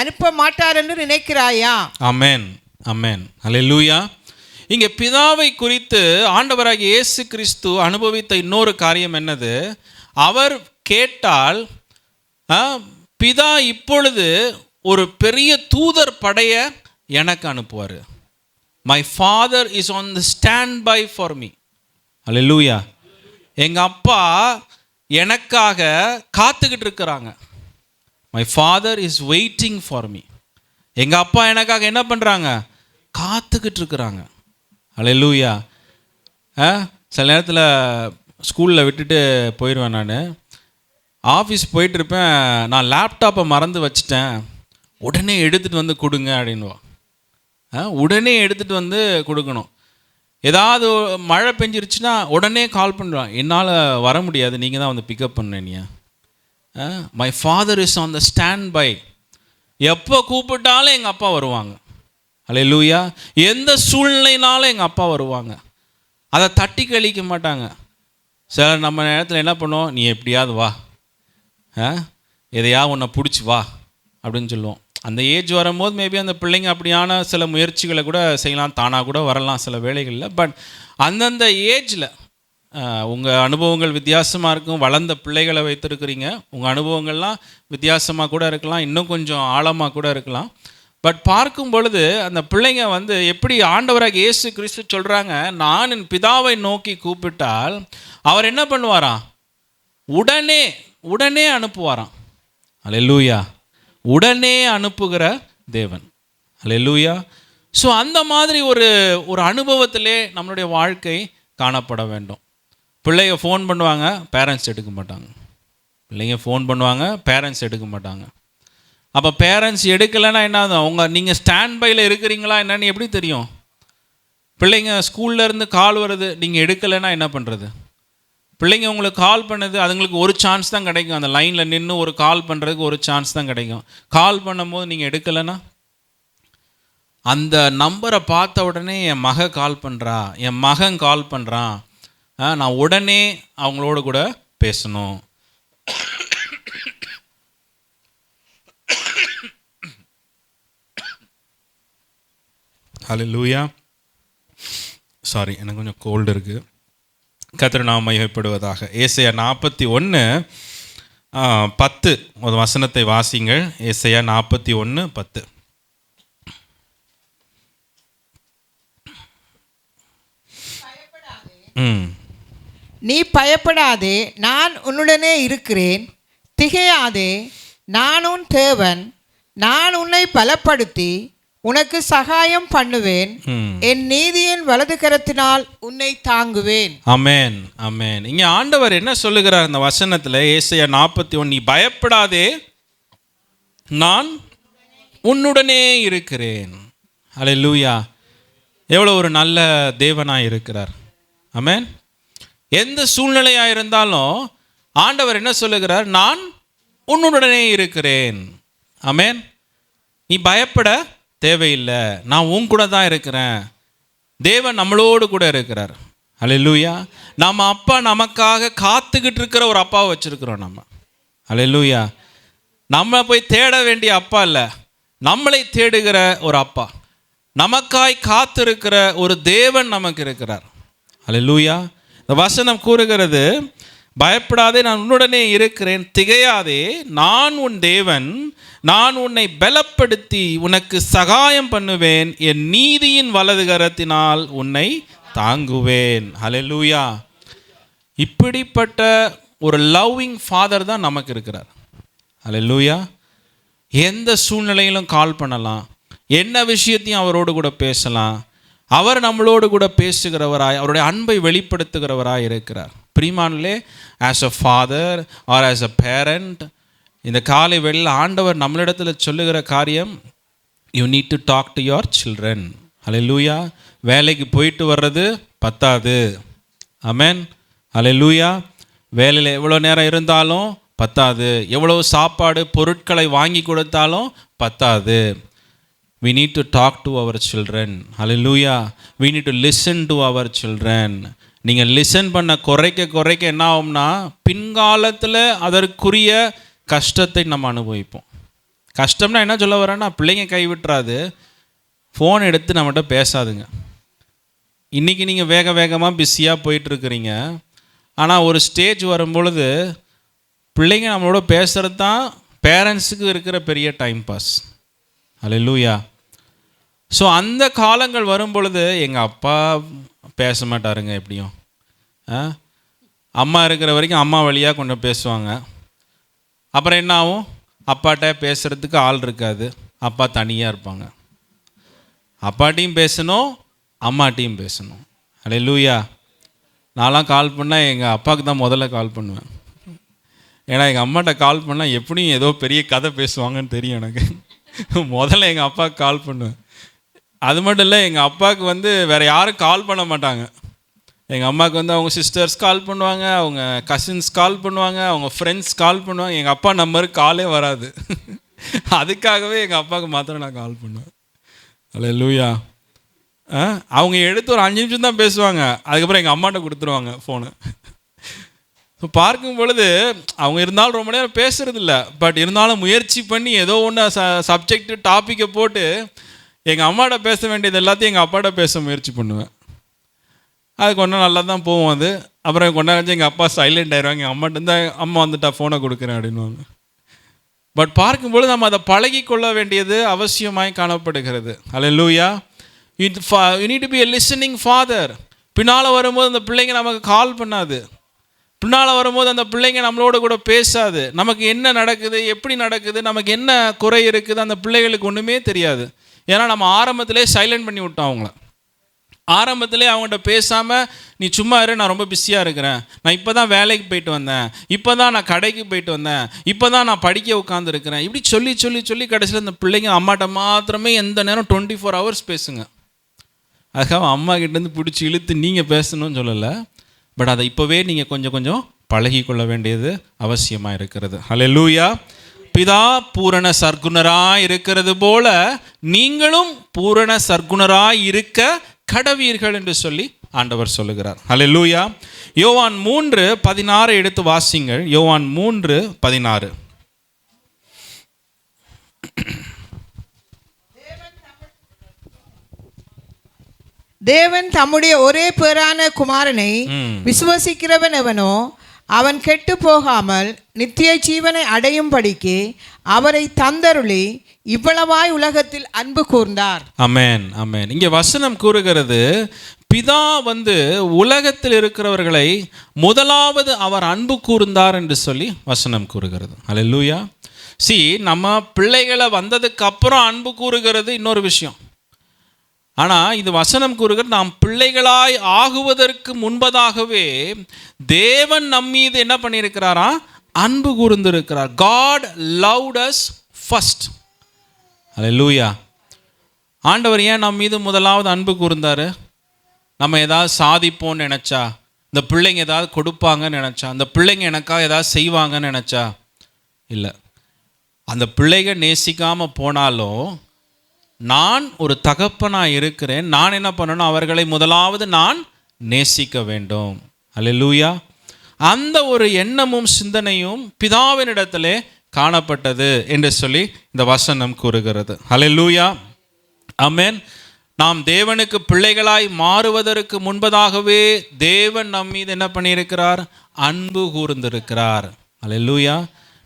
அனுப்ப மாட்டார் என்று நினைக்கிறாயா? ஆமென், ஆமென், ஹல்லேலூயா. இங்கே பிதாவை குறித்து ஆண்டவராகிய இயேசு கிறிஸ்து அனுபவித்த இன்னொரு காரியம் என்னது? அவர் கேட்டால் பிதா இப்பொழுது ஒரு பெரிய தூதர் படையை எனக்கு அனுப்புவார். My father is on the stand by for me. Hallelujah. எங்கள் அப்பா எனக்காக காத்துக்கிட்டு இருக்கிறாங்க. My father is waiting for me. எங்கள் அப்பா எனக்காக என்ன பண்ணுறாங்க? காத்துக்கிட்டு இருக்கிறாங்க. ஹல்லேலூயா. சில நேரத்தில் ஸ்கூலில் விட்டுட்டு போயிடுவேன். நான் ஆஃபீஸ் போயிட்டுருப்பேன், நான் லேப்டாப்பை மறந்து வச்சுட்டேன், உடனே எடுத்துகிட்டு வந்து கொடுங்க அப்படின்வா. உடனே எடுத்துகிட்டு வந்து கொடுக்கணும். ஏதாவது மழை பெஞ்சிருச்சுன்னா உடனே கால் பண்ணுறான், என்னால் வர முடியாது, நீங்கள் தான் வந்து பிக்கப் பண்ணீங்க. My father is on the stand by. எப்போ கூப்பிட்டாலும் எங்கள் அப்பா வருவாங்க. ஹல்லேலூயா. எந்த சூழ்நிலைனாலும் எங்கள் அப்பா வருவாங்க. அதை தட்டி கழிக்க மாட்டாங்க. சார் நம்ம நேரத்தில் என்ன பண்ணுவோம்? நீ எப்படியாவது வா, எதையாவது உன்னை பிடிச்சி வா அப்படின்னு சொல்லுவோம். அந்த ஏஜ் வரும்போது மேபி அந்த பிள்ளைங்க அப்படியான சில முயற்சிகளை கூட செய்யலாம், தானாக கூட வரலாம் சில வேளைகளில். பட் அந்தந்த ஏஜில் உங்கள் அனுபவங்கள் வித்தியாசமாக இருக்கும். வளர்ந்த பிள்ளைகளை வைத்திருக்கிறீங்க, உங்கள் அனுபவங்கள்லாம் வித்தியாசமாக கூட இருக்கலாம், இன்னும் கொஞ்சம் ஆழமாக கூட இருக்கலாம். பட் பார்க்கும் பொழுது அந்த பிள்ளைங்க வந்து எப்படி ஆண்டவராக இயேசு கிறிஸ்து சொல்கிறாங்க, நான் என் பிதாவை நோக்கி கூப்பிட்டால் அவர் என்ன பண்ணுவாராம்? உடனே அனுப்புவாராம். ஹல்லேலூயா. உடனே அனுப்புகிற தேவன். ஹல்லேலூயா. ஸோ அந்த மாதிரி ஒரு அனுபவத்திலே நம்மளுடைய வாழ்க்கை காணப்பட வேண்டும். பிள்ளைங்க ஃபோன் பண்ணுவாங்க, பேரண்ட்ஸ் எடுக்க மாட்டாங்க. பிள்ளைங்க ஃபோன் பண்ணுவாங்க, பேரண்ட்ஸ் எடுக்க மாட்டாங்க. அப்போ பேரண்ட்ஸ் எடுக்கலைன்னா என்ன ஆகும்? நீங்கள் ஸ்டாண்ட் பையில் இருக்கிறீங்களா என்னன்னு எப்படி தெரியும்? பிள்ளைங்க ஸ்கூல்லேருந்து கால் வருது, நீங்கள் எடுக்கலைன்னா என்ன பண்ணுறது? பிள்ளைங்க உங்களுக்கு கால் பண்ணுது, அதுங்களுக்கு ஒரு சான்ஸ் தான் கிடைக்கும். அந்த லைனில் நின்று ஒரு கால் பண்ணுறதுக்கு ஒரு சான்ஸ் தான் கிடைக்கும். கால் பண்ணும்போது நீங்கள் எடுக்கலைன்னா, அந்த நம்பரை பார்த்த உடனே என் மக கால் பண்ணுறா, என் மகன் கால் பண்ணுறான், நான் உடனே அவங்களோட கூட பேசணும். ஹல்லேலூயா. சாரி, எனக்கு கொஞ்சம் கோல்டு இருக்குது. கர்த்தர் நாமம் மகிமைப்படுவதாக. ஏசாயா 41:10 ஒரு வசனத்தை வாசிங்கள். ஏசாயா 41:10. நீ பயப்படாதே, நான் உன்னுடனே இருக்கிறேன். திகையாதே, நான் உன் தேவன். நான் உன்னை பலப்படுத்தி உனக்கு சகாயம் பண்ணுவேன். என் நீதியின் வலது கரத்தினால் உன்னை தாங்குவேன். ஆமென், ஆமென். இங்க ஆண்டவர் என்ன சொல்லுகிறார் இந்த வசனத்துல? ஏசாயா 41, நீ பயப்படாதே, நான் உன்னுடனே இருக்கிறேன். ஹல்லேலூயா. எவ்வளோ ஒரு நல்ல தேவனாய் இருக்கிறார். ஆமென். எந்த சூழ்நிலையாக இருந்தாலும் ஆண்டவர் என்ன சொல்லுகிறார்? நான் உன்னுடனே இருக்கிறேன். ஆமென். நீ பயப்பட தேவையில்லை, நான் உன் கூட தான் இருக்கிறேன். தேவன் நம்மளோடு கூட இருக்கிறார். ஹல்லேலூயா. நம்ம அப்பா நமக்காக காத்துக்கிட்டு இருக்கிற ஒரு அப்பாவை வச்சுருக்கிறோம் நம்ம. ஹல்லேலூயா. நம்ம போய் தேட வேண்டிய அப்பா இல்லை, நம்மளை தேடுகிற ஒரு அப்பா, நமக்காய் காத்திருக்கிற ஒரு தேவன் நமக்கு இருக்கிறார். ஹல்லேலூயா. இந்த வசனம் கூறுகிறது, பயப்படாதே, நான் உன்னுடனே இருக்கிறேன். திகையாதே, நான் உன் தேவன். நான் உன்னை பலப்படுத்தி உனக்கு சகாயம் பண்ணுவேன். என் நீதியின் வலது கரத்தினால் உன்னை தாங்குவேன். ஹல்லேலூயா. இப்படிப்பட்ட ஒரு லவ்விங் ஃபாதர் தான் நமக்கு இருக்கிறார். ஹல்லேலூயா. எந்த சூழ்நிலையிலும் கால் பண்ணலாம், என்ன விஷயத்தையும் அவரோடு கூட பேசலாம். அவர் நம்மளோடு கூட பேசுகிறவராய், அவருடைய அன்பை வெளிப்படுத்துகிறவராய் இருக்கிறார். பிரியமானவர்களே, as a father or as a parent, இந்த காலை வேளையில் ஆண்டவர் நம்மளிடத்தில் சொல்லுகிற காரியம், you need to talk to your children. Hallelujah. வேலைக்கு போயிட்டு வர்றது பத்தாது. ஆமென். ஹல்லேலூயா. வேலையில் எவ்வளோ நேரம் இருந்தாலும் பத்தாது, எவ்வளோ சாப்பாடு பொருட்களை வாங்கி கொடுத்தாலும் பத்தாது. We need to talk to our children. Hallelujah. We need to listen to our children. நீங்கள் லிசன் பண்ண குறைக்க என்ன ஆகும்னா பின்காலத்தில் அதற்குரிய கஷ்டத்தை நம்ம அனுபவிப்போம். கஷ்டம்னா என்ன சொல்ல வரேன்னா, பிள்ளைங்க கைவிட்டுறாது, ஃபோன் எடுத்து நம்மகிட்ட பேசாதுங்க. இன்றைக்கி நீங்கள் வேகமாக பிஸியாக போயிட்டுருக்குறீங்க. ஆனால் ஒரு ஸ்டேஜ் வரும்பொழுது பிள்ளைங்க நம்மளோட பேசுகிறது தான் பேரண்ட்ஸுக்கு இருக்கிற பெரிய டைம் பாஸ். அல்லேலூயா. ஸோ அந்த காலங்கள் வரும்பொழுது எங்கள் அப்பா பேச மாட்டாருங்க எப்படியும். அம்மா இருக்கிற வரைக்கும் அம்மா வழியாக கொஞ்சம் பேசுவாங்க. அப்புறம் என்ன ஆகும், அப்பாட்ட பேசுகிறதுக்கு ஆள் இருக்காது, அப்பா தனியாக இருப்பாங்க. அப்பாட்டையும் பேசணும், அம்மாட்டையும் பேசணும். அல்லேலூயா. நான்லாம் கால் பண்ணால் எங்கள் அப்பாவுக்கு தான் முதல்ல கால் பண்ணுவேன். ஏன்னா எங்கள் அம்மாட்ட கால் பண்ணால் எப்படியும் ஏதோ பெரிய கதை பேசுவாங்கன்னு தெரியும் எனக்கு. முதல்ல எங்கள் அப்பாவுக்கு கால் பண்ணுவேன். அது மட்டும் இல்லை, எங்கள் அப்பாவுக்கு வந்து வேறு யாரும் கால் பண்ண மாட்டாங்க. எங்கள் அம்மாவுக்கு வந்து அவங்க சிஸ்டர்ஸ் கால் பண்ணுவாங்க, அவங்க கசின்ஸ் கால் பண்ணுவாங்க, அவங்க ஃப்ரெண்ட்ஸ் கால் பண்ணுவாங்க. எங்கள் அப்பா நம்பருக்கு காலே வராது. அதுக்காகவே எங்கள் அப்பாவுக்கு மாத்திரம் நான் கால் பண்ணுவேன். அல்லேலூயா. அவங்க எடுத்து ஒரு 5 நிமிஷம் தான் பேசுவாங்க, அதுக்கப்புறம் எங்கள் அம்மாட்ட கொடுத்துருவாங்க ஃபோனு. ஸோ பார்க்கும் பொழுது அவங்க இருந்தாலும் ரொம்ப நேரம் பேசுகிறதில்ல, பட் இருந்தாலும் முயற்சி பண்ணி ஏதோ ஒன்று சப்ஜெக்ட் டாப்பிக்கை போட்டு எங்கள் அம்மாட்ட பேச வேண்டியது எல்லாத்தையும் எங்கள் அப்பாட்ட பேச முயற்சி பண்ணுவேன். அது கொஞ்சம் நல்லா தான் போகும். அது அப்புறம் கொண்டாந்து எங்கள் அப்பா சைலண்ட் ஆயிடுவாங்க. எங்கள் அம்மாட்ட இருந்தால் அம்மா வந்துட்டா ஃபோனை கொடுக்குறேன் அப்படின்வாங்க. பட் பார்க்கும்பொழுது நம்ம அதை பழகி கொள்ள வேண்டியது அவசியமாய் காணப்படுகிறது. Hallelujah. You need to be a listening father. பின்னால் வரும்போது அந்த பிள்ளைங்க நமக்கு கால் பண்ணாது, பின்னால் வரும்போது அந்த பிள்ளைங்க நம்மளோட கூட பேசாது. நமக்கு என்ன நடக்குது, எப்படி நடக்குது, நமக்கு என்ன குறை இருக்குது, அந்த பிள்ளைகளுக்கு ஒன்றுமே தெரியாது. ஏன்னா நம்ம ஆரம்பத்திலே சைலண்ட் பண்ணி விட்டோம் அவங்கள. ஆரம்பத்திலே அவங்கள்ட்ட பேசாமல் நீ சும்மா இரு, நான் ரொம்ப பிஸியாக இருக்கிறேன், நான் இப்போ தான் வேலைக்கு போயிட்டு வந்தேன், இப்போ தான் நான் கடைக்கு போயிட்டு வந்தேன், இப்போ தான் நான் படிக்க உட்காந்துருக்கிறேன், இப்படி சொல்லி சொல்லி சொல்லி கடைசியில் அந்த பிள்ளைங்க அம்மாட்ட மாத்திரமே எந்த நேரம் 24 hours பேசுங்க. அதுக்காக அம்மா கிட்டேருந்து பிடிச்சி இழுத்து நீங்கள் பேசணும்னு சொல்லலை, பட் அதை இப்போவே நீங்கள் கொஞ்சம் கொஞ்சம் பழகி கொள்ள வேண்டியது அவசியமாக இருக்கிறது. அல்லேலூயா. பிதா பூரண சர்க்குணராய் இருக்கிறது போல நீங்களும் பூரண சர்க்குணராய் இருக்க கடவீர்கள் என்று சொல்லி ஆண்டவர் சொல்லுகிறார். அல்லேலூயா. யோவான் 3:16 எடுத்து வாசிங்கள். யோவான் 3:16. தேவன் தம்முடைய ஒரே பேரான குமாரனை விசுவசிக்கிறவன் எவனோ அவன் கெட்டு போகாமல் நித்திய ஜீவனை அடையும்படிக்கு அவரை தந்தருளி இவ்வளவாய் உலகத்தில் அன்பு கூர்ந்தார். ஆமென், ஆமென். இங்கே வசனம் கூறுகிறது, பிதா வந்து உலகத்தில் இருக்கிறவர்களை முதலாவது அவர் அன்பு கூர்ந்தார் என்று சொல்லி வசனம் கூறுகிறது. அல்லேலூயா. நம்ம பிள்ளைகளை வந்ததுக்கு அப்புறம் அன்பு கூறுகிறது இன்னொரு விஷயம். ஆனால் இது வசனம் கூறுகிறது, நாம் பிள்ளைகளாய் ஆகுவதற்கு முன்பதாகவே தேவன் நம் மீது என்ன பண்ணியிருக்கிறாரா, அன்பு கூர்ந்திருக்கிறார். God loved us first. அல்லேலூயா. ஆண்டவர் ஏன் நம் மீது முதலாவது அன்பு கூர்ந்தார்? நம்ம ஏதாவது சாதிப்போம்னு நினச்சா, இந்த பிள்ளைங்க ஏதாவது கொடுப்பாங்கன்னு நினச்சா, அந்த பிள்ளைங்க எனக்காக ஏதாவது செய்வாங்கன்னு நினச்சா இல்லை. அந்த பிள்ளைங்க நேசிக்காமல் போனாலும் நான் ஒரு தகப்பனாக இருக்கிறேன், நான் என்ன பண்ணணும், அவர்களை முதலாவது நான் நேசிக்க வேண்டும். அல்லேலூயா. அந்த ஒரு எண்ணமும் சிந்தனையும் பிதாவினிடத்திலே காணப்பட்டது என்று சொல்லி இந்த வசனம் கூறுகிறது. அல்லேலூயா. ஆமென். நாம் தேவனுக்கு பிள்ளைகளாய் மாறுவதற்கு முன்பதாகவே தேவன் நம் மீது என்ன பண்ணியிருக்கிறார், அன்பு கூர்ந்திருக்கிறார். அல்லேலூயா.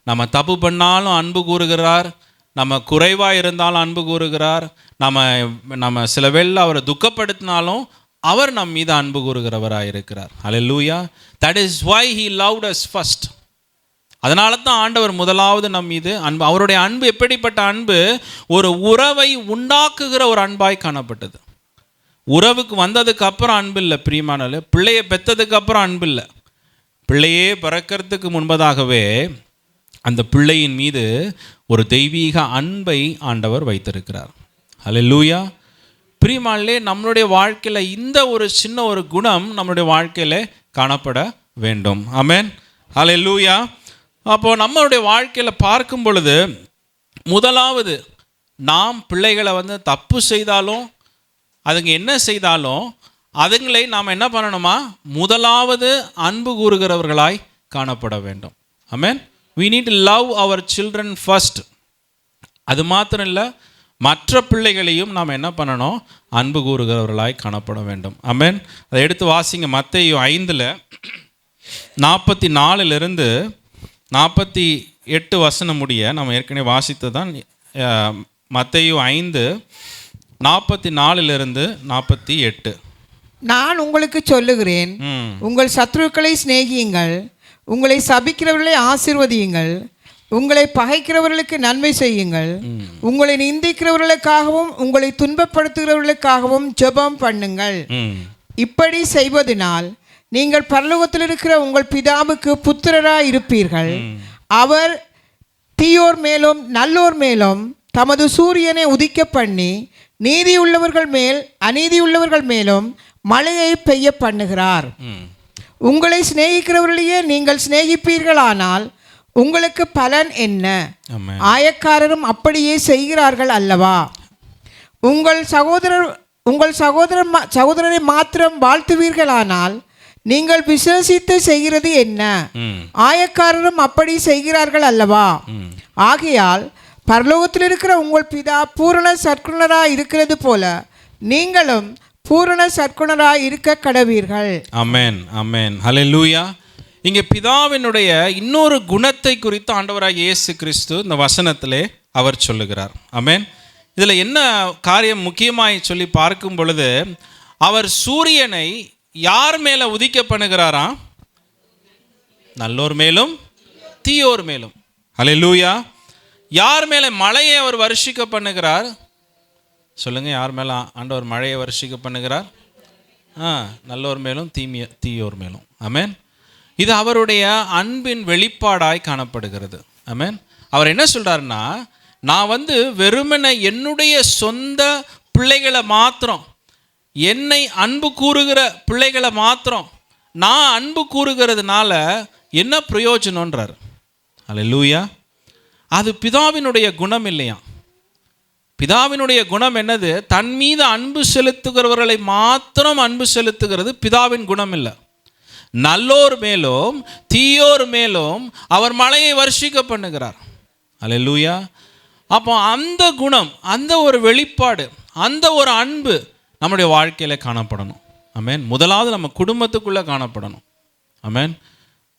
நம்ம தப்பு பண்ணாலும் அன்பு கூறுகிறார், நம்ம குறைவாக இருந்தாலும் அன்பு கூறுகிறார், நம்ம சில வேளை அவரை துக்கப்படுத்தினாலும் அவர் நம் மீது அன்பு கூறுகிறவராக இருக்கிறார். அல்லேலூயா. That is why he loved us first. அதனால தான் ஆண்டவர் முதலாவது நம் மீது அன்பு. அவருடைய அன்பு எப்படிப்பட்ட அன்பு? ஒரு உறவை உண்டாக்குகிற ஒரு அன்பாய் காணப்பட்டது. உறவுக்கு வந்ததுக்கு அப்புறம் அன்பு இல்லை பிரியமானவர்களே, பிள்ளையை பெற்றதுக்கு அப்புறம் அன்பு இல்லை. பிள்ளையே பிறக்கிறதுக்கு முன்பதாகவே அந்த பிள்ளையின் மீது ஒரு தெய்வீக அன்பை ஆண்டவர் வைத்திருக்கிறார். அல்லேலூயா. பிரியமானவர்களே, நம்மளுடைய வாழ்க்கையில் இந்த ஒரு சின்ன ஒரு குணம் நம்மளுடைய வாழ்க்கையில் காணப்பட வேண்டும். ஆமென். அல்லேலூயா. அப்போது நம்மளுடைய வாழ்க்கையில் பார்க்கும் பொழுது முதலாவது நாம் பிள்ளைகளை தப்பு செய்தாலும் அதுங்க என்ன செய்தாலும் அதுங்களை நாம் என்ன பண்ணணுமா? முதலாவது அன்பு கூறுகிறவர்களாய் காணப்பட வேண்டும். ஆமென். we need to love our children first. அது மாத்திரம் இல்லை, மற்ற பிள்ளைகளையும் நாம் என்ன பண்ணணும்? அன்பு கூறுகிறவர்களாய் காணப்பட வேண்டும். ஆமென். அதை எடுத்து வாசிங்க. மத்தேயு 5:44 48 வசனம் முடிய நம்ம ஏற்கனவே வாசித்து தான். மத்தேயு 5:44 நான் உங்களுக்கு சொல்லுகிறேன், உங்கள் சத்துருக்களை சிநேகியுங்கள், உங்களை சபிக்கிறவர்களை ஆசீர்வதியுங்கள், உங்களை பகைக்கிறவர்களுக்கு நன்மை செய்யுங்கள், உங்களை நிந்திக்கிறவர்களுக்காகவும் உங்களை துன்பப்படுத்துகிறவர்களுக்காகவும் ஜெபம் பண்ணுங்கள். இப்படி செய்வதனால் நீங்கள் பரலோகத்தில் இருக்கிற உங்கள் பிதாவுக்கு புத்திரராய் இருப்பீர்கள். அவர் தீயோர் மேலும் நல்லோர் மேலும் தமது சூரியனை உதிக்க பண்ணி நீதியுள்ளவர்கள் மேல் அநீதியுள்ளவர்கள் மேலும் மழையை பெய்ய பண்ணுகிறார். உங்களை சிநேகிக்கிறவர்களையே நீங்கள் சிநேகிப்பீர்களானால் உங்களுக்கு பலன் என்ன? ஆயக்காரரும் அப்படியே செய்கிறார்கள் அல்லவா? உங்கள் சகோதரரை மாத்திரம் வாழ்த்துவீர்களானால் நீங்கள் விசுவாசித்து செய்கிறது என்ன? ஆயக்காரரும் அப்படி செய்கிறார்கள் அல்லவா? ஆகையால் பரலோகத்தில் இருக்கிற உங்கள் பிதா பூரண சற்குணராய் இருக்கிறது போல நீங்களும் பூரண சற்குணராய் இருக்க கடவீர்கள். ஆமென், ஆமென், ஹல்லேலூயா. இங்கே பிதாவினுடைய இன்னொரு குணத்தை குறித்து ஆண்டவராகிய இயேசு கிறிஸ்து இந்த வசனத்திலே அவர் சொல்லுகிறார். ஆமென். இதில் என்ன காரியம் முக்கியமாய் சொல்லி பார்க்கும் பொழுது, அவர் சூரியனை யார் மேலே உதிக்க பண்ணுகிறாராம்? நல்லோர் மேலும் தீயோர் மேலும். ஹல்லேலூயா. யார் மேலே மழையை அவர் வருஷிக்க பண்ணுகிறார்? சொல்லுங்கள், யார் மேலே ஆண்டவர் மழையை வருஷிக்க பண்ணுகிறார்? நல்லோர் மேலும் தீயோர் மேலும். ஆமென். இது அவருடைய அன்பின் வெளிப்பாடாய் காணப்படுகிறது. ஆமென். அவர் என்ன சொல்கிறாருன்னா, நான் வெறுமனை என்னுடைய சொந்த பிள்ளைகளை மாத்திரம், என்னை அன்பு கூறுகிற பிள்ளைகளை மாத்திரம் நான் அன்பு கூறுகிறதுனால என்ன பிரயோஜனன்றார். அல்லேலூயா. அது பிதாவினுடைய குணம் இல்லையா? பிதாவினுடைய குணம் என்னது? தன் மீது அன்பு செலுத்துகிறவர்களை மாத்திரம் அன்பு செலுத்துகிறது பிதாவின் குணம் இல்லை. நல்லோர் மேலும் தீயோர் மேலும் அவர் மழையை வருஷிக்க பண்ணுகிறார். அல்லேலூயா. அப்போ அந்த குணம், அந்த ஒரு வெளிப்பாடு, அந்த ஒரு அன்பு நம்முடைய வாழ்க்கையில் காணப்படணும். ஆமென். முதலாவது நம்ம குடும்பத்துக்குள்ளே காணப்படணும். ஆமென்.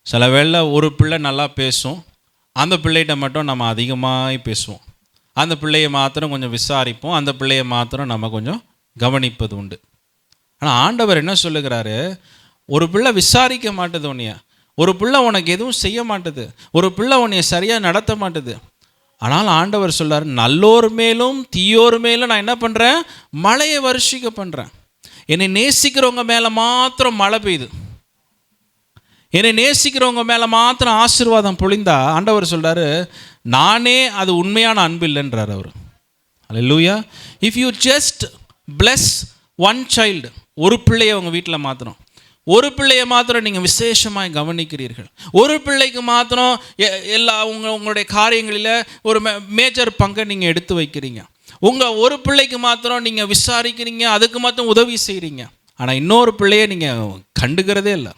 சில வேளை ஒரு பிள்ளை நல்லா பேசும், அந்த பிள்ளைகிட்ட மட்டும் நம்ம அதிகமாக பேசுவோம். அந்த பிள்ளையை மாத்திரம் கொஞ்சம் விசாரிப்போம், அந்த பிள்ளையை மாத்திரம் நம்ம கொஞ்சம் கவனிப்பது உண்டு. ஆனால் ஆண்டவர் என்ன சொல்லுகிறாரு? ஒரு பிள்ளை விசாரிக்க மாட்டுது உன்னைய, ஒரு பிள்ளை உனக்கு எதுவும் செய்ய மாட்டுது, ஒரு பிள்ளை உன்னைய சரியாக நடத்த மாட்டுது. ஆனால் ஆண்டவர் சொல்றார், நல்லோர் மேலும் தீயோர் மேலும் நான் என்ன பண்ணுறேன்? மழையை வருஷிக்க பண்ணுறேன். என்னை நேசிக்கிறவங்க மேலே மாத்திரம் மழை பெய்யுது, என்னை நேசிக்கிறவங்க மேலே மாத்திரம் ஆசீர்வாதம் பொழிந்தா ஆண்டவர் சொல்கிறாரு, நானே அது உண்மையான அன்பு இல்லைன்றார் அவர். Hallelujah. If you just bless one child, ஒரு பிள்ளையை உங்கள் வீட்டில் மாத்திரம், ஒரு பிள்ளையை மாத்திரம் நீங்கள் விசேஷமாக கவனிக்கிறீர்கள், ஒரு பிள்ளைக்கு மாத்திரம் எல்லா உங்களுடைய காரியங்களில் ஒரு மேஜர் பங்கை நீங்கள் எடுத்து வைக்கிறீங்க, ஒரு பிள்ளைக்கு மாத்திரம் நீங்கள் விசாரிக்கிறீங்க, அதுக்கு மாத்திரம் உதவி செய்கிறீங்க. ஆனால் இன்னொரு பிள்ளையை நீங்கள் கண்டுக்கிறதே இல்லை.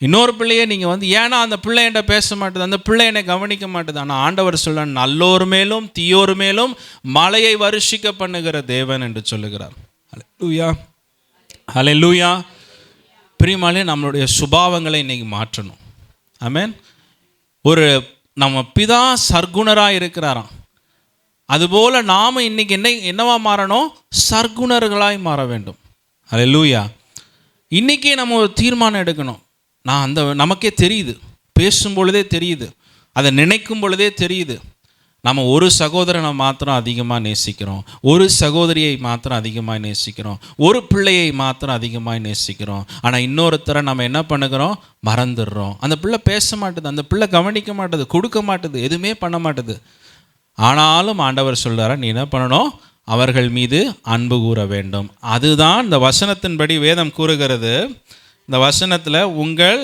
இன்னொரு பிள்ளையை நீங்கள் ஏன்னா அந்த பிள்ளை என்கிட்ட பேச மாட்டுது, அந்த பிள்ளை என்னை கவனிக்க மாட்டுது. ஆனால் ஆண்டவர் சொல்ல, நல்லோர் மேலும் தீயோர் மேலும் மழையை வருஷிக்க பண்ணுகிற தேவன் என்று சொல்லுகிறார். அல்லேலூயா, அல்லேலூயா. பிரியமானே, நம்மளுடைய சுபாவங்களை இன்றைக்கி மாற்றணும். ஆமென். நம்ம பிதா சர்க்குணராக இருக்கிறாராம், அதுபோல் நாம் இன்றைக்கி என்னவா மாறணும்? சர்க்குணர்களாய் மாற வேண்டும். அல்லேலூயா. இன்றைக்கி நம்ம ஒரு தீர்மானம் எடுக்கணும். நமக்கே தெரியுது, பேசும் பொழுதே தெரியுது, அதை நினைக்கும் பொழுதே தெரியுது, நம்ம ஒரு சகோதரனை மாத்திரம் அதிகமாக நேசிக்கிறோம், ஒரு சகோதரியை மாத்திரம் அதிகமாக நேசிக்கிறோம், ஒரு பிள்ளையை மாத்திரம் அதிகமாக நேசிக்கிறோம். ஆனால் இன்னொருத்தரை நம்ம என்ன பண்ணுகிறோம்? மறந்துடுறோம். அந்த பிள்ளை பேச மாட்டுது, அந்த பிள்ளை கவனிக்க மாட்டுது, கொடுக்க மாட்டுது, எதுவுமே பண்ண மாட்டுது. ஆனாலும் ஆண்டவர் சொல்கிறார், நீ என்ன பண்ணணும்? அவர்கள் மீது அன்பு கூற வேண்டும். அதுதான் இந்த வசனத்தின்படி வேதம் கூறுகிறது. இந்த வசனத்தில், உங்கள்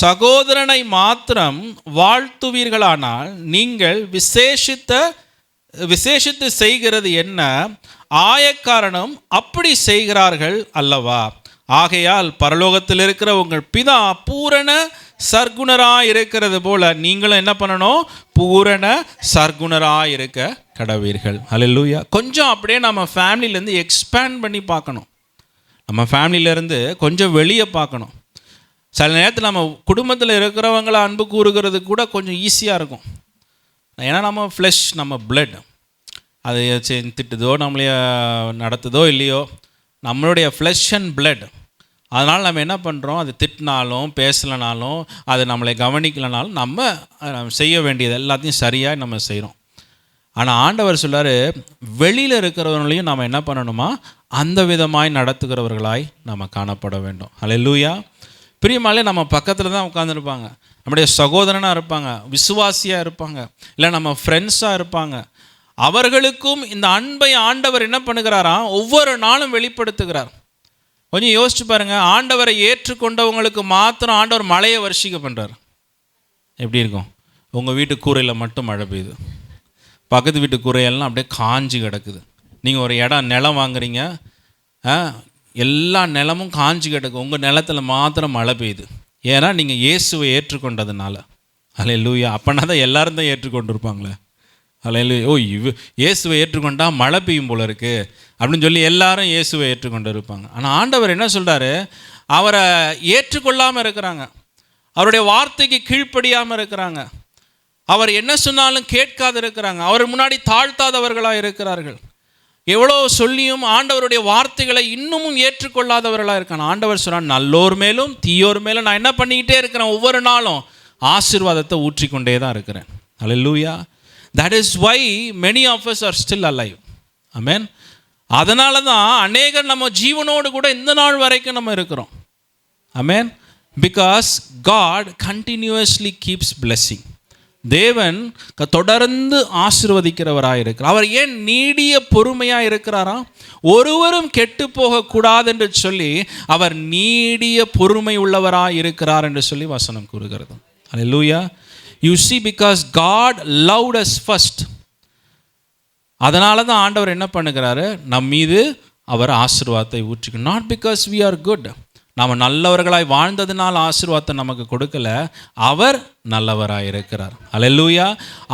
சகோதரனை மாத்திரம் வாழ்த்துவீர்களானால் நீங்கள் விசேஷித்த விசேஷித்து செய்கிறது என்ன? ஆயக்காரனும் அப்படி செய்கிறார்கள் அல்லவா? ஆகையால் பரலோகத்தில் இருக்கிற உங்கள் பிதா பூரண சர்க்குணராக இருக்கிறது போல நீங்களும் என்ன பண்ணணும்? பூரண சர்க்குணராக இருக்க கடவீர்கள். ஹல்லேலூயா. கொஞ்சம் அப்படியே நம்ம ஃபேமிலியிலேருந்து எக்ஸ்பேண்ட் பண்ணி பார்க்கணும். நம்ம ஃபேமிலியிலேருந்து கொஞ்சம் வெளியே பார்க்கணும். சில நேரத்தில் நம்ம குடும்பத்தில் இருக்கிறவங்கள அன்பு கூறுகிறது கூட கொஞ்சம் ஈஸியாக இருக்கும். ஏன்னா நம்ம ஃப்ளஷ், நம்ம பிளட், அது திட்டுதோ நம்மளைய நடத்துதோ இல்லையோ, நம்மளுடைய ஃப்ளஷ் அண்ட் பிளட். அதனால் நம்ம என்ன பண்ணுறோம்? அது திட்டினாலும் பேசலைனாலும் அது நம்மளை கவனிக்கலைனாலும் நம்ம செய்ய வேண்டியது எல்லாத்தையும் சரியாக நம்ம செய்கிறோம். ஆனால் ஆண்டவர் சொல்கிறார், வெளியில் இருக்கிறவர்களையும் நம்ம என்ன பண்ணணுமா? அந்த விதமாய் நடத்துகிறவர்களாய் நம்ம காணப்பட வேண்டும். ஹல்லேலூயா. பிரியமாலே நம்ம பக்கத்தில் தான் உட்காந்துருப்பாங்க, நம்முடைய சகோதரனாக இருப்பாங்க, விசுவாசியாக இருப்பாங்க, இல்லை நம்ம ஃப்ரெண்ட்ஸாக இருப்பாங்க. அவர்களுக்கும் இந்த அன்பை ஆண்டவர் என்ன பண்ணுகிறாராம்? ஒவ்வொரு நாளும் வெளிப்படுத்துகிறார். கொஞ்சம் யோசிச்சு பாருங்கள். ஆண்டவரை ஏற்றுக்கொண்டவங்களுக்கு மாத்திரம் ஆண்டவர் மழையை வருஷிக்க பண்ணுறார். எப்படி இருக்கும்? உங்கள் வீட்டு கூரையில் மட்டும் மழை பெய்யுது, பக்கத்து வீட்டு கூரையெல்லாம் அப்படியே காஞ்சி கிடக்குது. நீங்கள் ஒரு நிலம் வாங்குறீங்க, எல்லா நிலமும் காஞ்சி கிடக்கு, உங்கள் நிலத்தில் மாத்திரம் மழை பெய்யுது. ஏன்னா நீங்கள் இயேசுவை ஏற்றுக்கொண்டதுனால. ஹல்லேலூயா. அப்போனா தான் எல்லோரும் தான் ஏற்றுக்கொண்டிருப்பாங்களே. ஹல்லேலூயா. இயேசுவை ஏற்றுக்கொண்டா மழை பெய்யும் போல இருக்குது அப்படின்னு சொல்லி எல்லாரும் இயேசுவை ஏற்றுக்கொண்டு இருப்பாங்க. ஆனால் ஆண்டவர் என்ன சொல்கிறாரு? அவரை ஏற்றுக்கொள்ளாமல் இருக்கிறாங்க, அவருடைய வார்த்தைக்கு கீழ்ப்படியாமல் இருக்கிறாங்க, அவர் என்ன சொன்னாலும் கேட்காது இருக்கிறாங்க, அவர் முன்னாடி தாழ்த்தாதவர்களாக இருக்கிறார்கள். எவ்வளோ சொல்லியும் ஆண்டவருடைய வார்த்தைகளை இன்னமும் ஏற்றுக்கொள்ளாதவர்களாக இருக்காங்க. ஆண்டவர் சொல்கிறான், நல்லோர் மேலும் தீயோர் மேலும் நான் என்ன பண்ணிக்கிட்டே இருக்கிறேன்? ஒவ்வொரு நாளும் ஆசீர்வாதத்தை ஊற்றிக்கொண்டே தான் இருக்கிறேன். ஹல்லேலூயா. That is why many of us are still alive. Amen. அதனால தான் அநேகர் நம்ம ஜீவனோடு கூட இந்த நாள் வரைக்கும் நம்ம இருக்கிறோம். Amen. Because God continuously keeps blessing. தேவன் தொடர்ந்து ஆசீர்வதிக்கிறவராக இருக்கிறார். அவர் ஏன் நீடிய பொறுமையாக இருக்கிறாராம்? ஒருவரும் கெட்டு போகக்கூடாது என்று சொல்லி அவர் நீடிய பொறுமை உள்ளவராக இருக்கிறார் என்று சொல்லி வசனம் கூறுகிறது. ஹல்லேலூயா. You see, because God loved us first. அதனால தான் ஆண்டவர் என்ன பண்ணுகிறாரு? நம் மீது அவர் ஆசீர்வாதத்தை ஊற்றிக்கணும். Not because we are good. நாம் நல்லவர்களாய் வாழ்ந்ததுனால் ஆசீர்வாதத்தை நமக்கு கொடுக்கல, அவர் நல்லவராய் இருக்கிறார். ஹல்லேலூயா.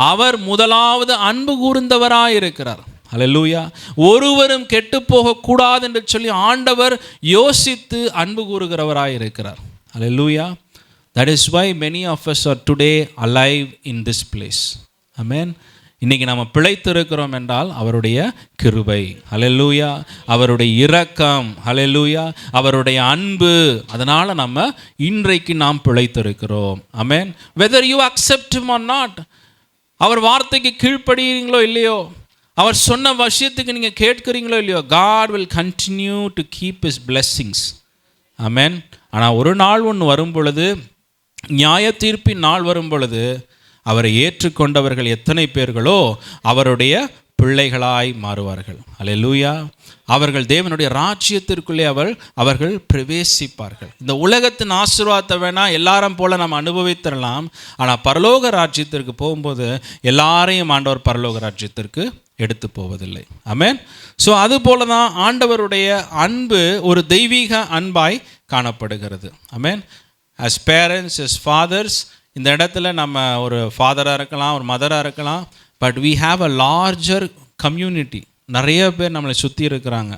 அவர் முதலாவது அன்பு கூர்ந்தவராய் இருக்கிறார். ஹல்லேலூயா. ஒருவரும் கெட்டு போகக்கூடாது என்று சொல்லி ஆண்டவர் யோசித்து அன்பு கூறுகிறவராய் இருக்கிறார். ஹல்லேலூயா. That is why many of us are today alive in this place. Amen. இன்றைக்கி நம்ம பிழைத்திருக்கிறோம் என்றால் அவருடைய கிருபை. ஹல்லேலூயா. அவருடைய இரக்கம். ஹல்லேலூயா. அவருடைய அன்பு. அதனால் நம்ம இன்றைக்கு நாம் பிழைத்திருக்கிறோம். Amen. Whether you accept him or not, அவர் வார்த்தைக்கு கீழ்ப்படுகிறீங்களோ இல்லையோ, அவர் சொன்ன விஷயத்துக்கு நீங்கள் கேட்குறீங்களோ இல்லையோ, God will continue to keep his blessings. Amen. ஆனால் ஒரு நாள் ஒன்று வரும் பொழுது, நியாய தீர்ப்பின் நாள் வரும் பொழுது, அவரை ஏற்றுக்கொண்டவர்கள் எத்தனை பேர்களோ அவருடைய பிள்ளைகளாய் மாறுவார்கள். ஹல்லேலூயா. அவர்கள் தேவனுடைய ராஜ்யத்திற்குள்ளே அவர்கள் பிரவேசிப்பார்கள். இந்த உலகத்தின் ஆசீர்வாதத்தை வேணால் எல்லாரும் போல நம்ம அனுபவித்திடலாம். ஆனால் பரலோக ராஜ்யத்திற்கு போகும்போது எல்லாரையும் ஆண்டவர் பரலோக ராஜ்யத்திற்கு எடுத்து போவதில்லை. ஆமென். ஸோ அதுபோல தான் ஆண்டவருடைய அன்பு ஒரு தெய்வீக அன்பாய் காணப்படுகிறது. ஆமென். as parents, as fathers, இந்த இடத்துல நம்ம ஒரு ஃபாதராக இருக்கலாம், ஒரு மதராக இருக்கலாம், but we have a larger community. நிறைய பேர் நம்மளை சுற்றி இருக்கிறாங்க.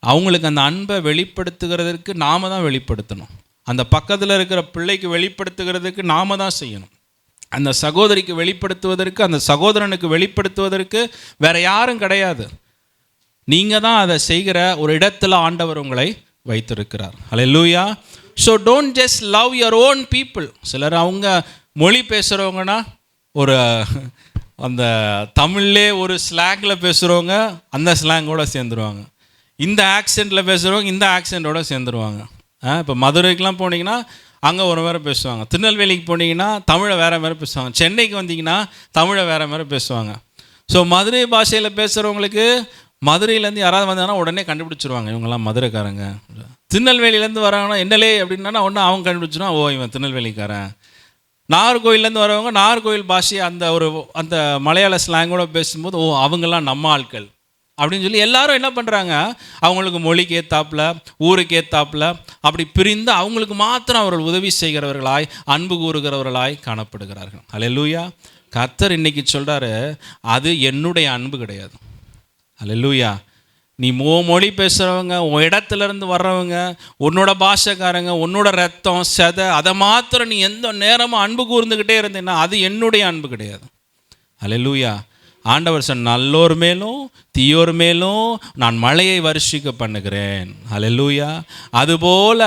அவங்களுக்கு அந்த அன்பை வெளிப்படுத்துகிறதுக்கு நாம் தான் வெளிப்படுத்தணும். அந்த பக்கத்தில் இருக்கிற பிள்ளைக்கு வெளிப்படுத்துகிறதுக்கு நாம் தான் செய்யணும். அந்த சகோதரிக்கு வெளிப்படுத்துவதற்கு, அந்த சகோதரனுக்கு வெளிப்படுத்துவதற்கு வேறு யாரும் கிடையாது. நீங்கள் தான் அதை செய்கிற ஒரு இடத்துல ஆண்டவர் உங்களை வைத்திருக்கிறார். Hallelujah. So don't just love your own people. சிலர் அவங்க மொழி பேசுகிறவங்கன்னா ஒரு அந்த தமிழ்லே ஒரு ஸ்லாங்கில் பேசுகிறவங்க அந்த ஸ்லாங்கோடு சேர்ந்துருவாங்க, இந்த ஆக்சென்ட்டில் பேசுகிறவங்க இந்த ஆக்சென்ட்டோடு சேர்ந்துருவாங்க. இப்போ மதுரைக்கெலாம் போனீங்கன்னா அங்கே ஒரு வேறு பேசுவாங்க, திருநெல்வேலிக்கு போனீங்கன்னா தமிழை வேறு மாதிரி பேசுவாங்க, சென்னைக்கு வந்தீங்கன்னா தமிழை வேறு மாதிரி பேசுவாங்க. ஸோ மதுரை பாஷையில் பேசுகிறவங்களுக்கு மதுரையிலேருந்து யாராவது வந்தாங்கன்னா உடனே கண்டுபிடிச்சிருவாங்க, இவங்கெல்லாம் மதுரைக்காரங்க. திருநெல்வேலியிலேருந்து வராங்கன்னா என்னலே அப்படின்னா ஒன்று அவங்க கண்டுபிடிச்சிருவான், ஓ இவன் திருநெல்வேலிக்காரன். நாகர்கோயிலேருந்து வரவங்க நாகர்கோயில் பாஷையை அந்த மலையாள ஸ்லாங்கோட பேசும்போது அவங்கெல்லாம் நம்ம ஆட்கள் அப்படின்னு சொல்லி எல்லாரும் என்ன பண்ணுறாங்க, அவங்களுக்கு மொழிக்கு ஏற்றாப்புல ஊருக்கு ஏற்றாப்புல அப்படி பிரிந்து அவங்களுக்கு மாத்திரம் அவர்கள் உதவி செய்கிறவர்களாய் அன்பு கூறுகிறவர்களாய் காணப்படுகிறார்கள். அல்லேலூயா. கர்த்தர் இன்னைக்கு சொல்கிறாரு, அது என்னுடைய அன்பு கிடையாது. அல்லேலூயா. நீ மொழி பேசுகிறவங்க, உன் இடத்துலேருந்து வர்றவங்க, உன்னோட பாஷைக்காரங்க, உன்னோட ரத்தம் சதை, அதை மாத்திரம் நீ எந்த நேரமும் அன்பு கூர்ந்துக்கிட்டே இருந்தீங்கன்னா அது என்னுடைய அன்பு கிடையாது. அல்லேலூயா. ஆண்டவர் சொன்ன, நல்லோர் மேலும் தீயோர் மேலும் நான் மழையை வருஷிக்க பண்ணுகிறேன். அல்லேலூயா. அதுபோல்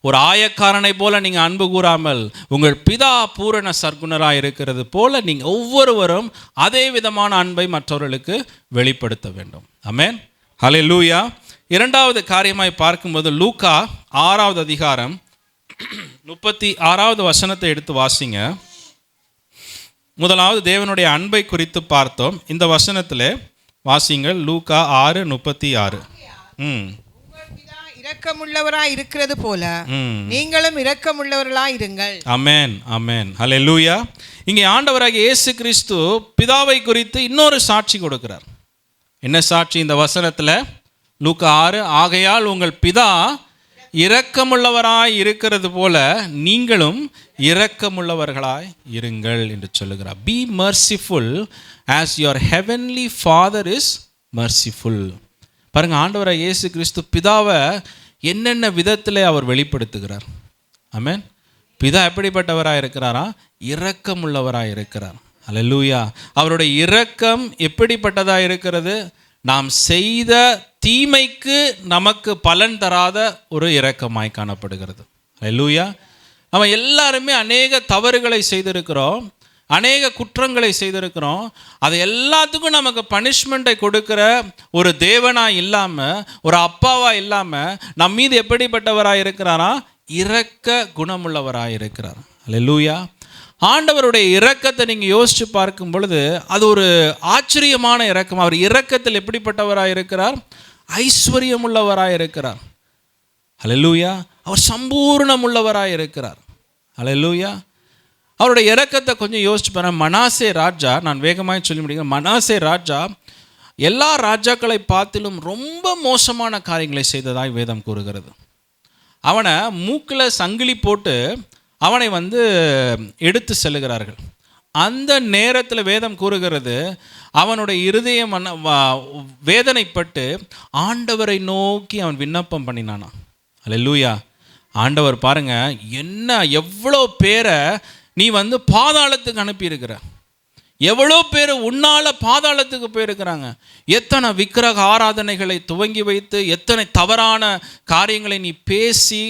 ஒரு ஆயக்காரனை போல நீங்கள் அன்பு கூறாமல் உங்கள் பிதா பூரண சர்க்குணராக இருக்கிறது போல நீங்கள் ஒவ்வொருவரும் அதே விதமான அன்பை மற்றவர்களுக்கு வெளிப்படுத்த வேண்டும். ஆமென். அல்லேலூயா. இரண்டாவது காரியமாய் பார்க்கும்போது லூக்கா 6வது அதிகாரம் 36வது வசனத்தை எடுத்து வாசிங்க. முதலாவது தேவனுடைய அன்பை குறித்து பார்த்தோம். இந்த வசனத்தில் வாசிங்கள். லூக்கா 6:36. இரக்கமுள்ளவராய் இருக்கிறது போல நீங்களும் இரக்கமுள்ளவர்களாய் இருங்கள். ஆமென், ஆமென். அல்லேலூயா. இங்கே ஆண்டவராகிய இயேசு கிறிஸ்து பிதாவை குறித்து இன்னொரு சாட்சி கொடுக்கிறார். என்ன சாட்சி இந்த வசனத்தில்? லூக்கா 6, ஆகையால் உங்கள் பிதா இரக்கமுள்ளவராய் இருக்கிறது போல நீங்களும் இரக்கமுள்ளவர்களாய் இருங்கள் என்று சொல்லுகிறார். Be merciful as your heavenly father is merciful. பாருங்க, ஆண்டவராக இயேசு கிறிஸ்து பிதாவை என்னென்ன விதத்தில் அவர் வெளிப்படுத்துகிறார். ஆமென். பிதா எப்படிப்பட்டவராக இருக்கிறாரா? இரக்கமுள்ளவராக இருக்கிறார். அல்லேலூயா. அவருடைய இரக்கம் எப்படிப்பட்டதாக இருக்கிறது? நாம் செய்த தீமைக்கு நமக்கு பலன் தராத ஒரு இரக்கமாய் காணப்படுகிறது. அல்லேலூயா. நம்ம எல்லாருமே அநேக தவறுகளை செய்திருக்கிறோம், அநேக குற்றங்களை செய்திருக்கிறோம். அது எல்லாத்துக்கும் நமக்கு பனிஷ்மெண்ட்டை கொடுக்கிற ஒரு தேவனாக இல்லாமல், ஒரு அப்பாவாக இல்லாமல் நம் மீது எப்படிப்பட்டவராக இருக்கிறாரா? இரக்க குணமுள்ளவராக இருக்கிறார். அல்லேலூயா. ஆண்டவருடைய இரக்கத்தை நீங்கள் யோசித்து பார்க்கும் பொழுது அது ஒரு ஆச்சரியமான இரக்கம். அவர் இரக்கத்தில் எப்படிப்பட்டவராக இருக்கிறார்? ஐஸ்வர்யமுள்ளவராக இருக்கிறார். அல்லேலூயா. அவர் சம்பூர்ணமுள்ளவராக இருக்கிறார். அல்லேலூயா. அவருடைய இரக்கத்தை கொஞ்சம் யோசிச்சு பாருங்க. மனாசே ராஜா, நான் வேகமாக சொல்லி முடியுங்க, மனாசே ராஜா எல்லா ராஜாக்களை பார்த்திலும் ரொம்ப மோசமான காரியங்களை செய்ததாய் வேதம் கூறுகிறது. அவனை மூக்கில் சங்கிலி போட்டு அவனை எடுத்து செல்லுகிறார்கள். அந்த நேரத்தில் வேதம் கூறுகிறது, அவனுடைய இருதயம் வேதனைப்பட்டு ஆண்டவரை நோக்கி அவன் விண்ணப்பம் பண்ணினானா. அல்லேலூயா. ஆண்டவர் பாருங்க, என்ன எவ்வளோ பேரை நீ பாதாளத்துக்கு அனுப்பியிருக்கிற, எவ்வளோ பேர் உன்னால பாதாளத்துக்கு போயிருக்கிறாங்க. எத்தனை விக்கிரக ஆராதனைகளை துவங்கி வைத்து, எத்தனை தவறான காரியங்களை நீ பேசி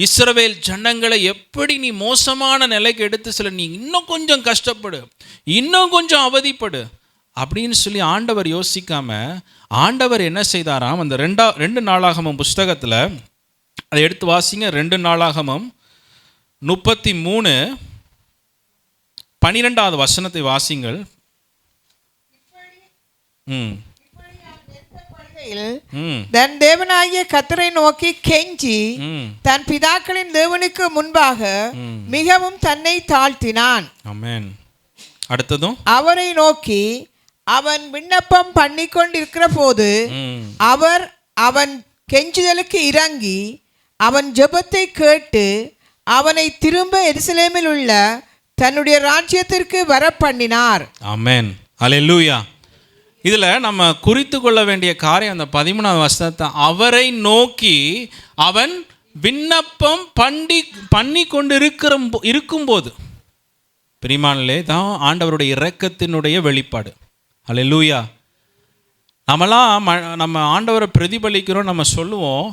இஸ்ரவேல் ஜனங்களை எப்படி நீ மோசமான நிலைக்கு எடுத்து செல்ல, நீ இன்னும் கொஞ்சம் கஷ்டப்படு, இன்னும் கொஞ்சம் அவதிப்படு அப்படின்னு சொல்லி ஆண்டவர் யோசிக்காம ஆண்டவர் என்ன செய்தாராம்? அந்த 2 நாளாகமம் புஸ்தகத்தில் அதை எடுத்து வாசிங்க. 2 நாளாகமம் 33:12 வசனத்தை வாசிங்கள். தன் தேவனாகிய கர்த்தரை நோக்கி கெஞ்சி தன் பிதாக்களின் தேவனுக்கு முன்பாக மிகவும் தன்னை தாழ்த்தினான். ஆமென். அடுத்ததும் அவரை நோக்கி அவன் விண்ணப்பம் பண்ணி கொண்டிருக்கிற போது அவர் அவன் கெஞ்சுதலுக்கு இறங்கி அவன் ஜெபத்தை கேட்டு அவனை திரும்ப எருசலேமில் உள்ள தன்னுடைய ராஜ்யத்திற்கு வர பண்ணினார். ஆமென். அல்லேலூயா. இதில் நம்ம குறித்து கொள்ள வேண்டிய காரியம் அந்த 13வது வசனத்தை, அவரை நோக்கி அவன் விண்ணப்பம் பண்ணி கொண்டு இருக்கும்போது, பிரிமானிலே தான் ஆண்டவருடைய இரக்கத்தினுடைய வெளிப்பாடு. அல்லேலூயா. நம்ம ஆண்டவரை பிரதிபலிக்கிறோம் நம்ம சொல்லுவோம்.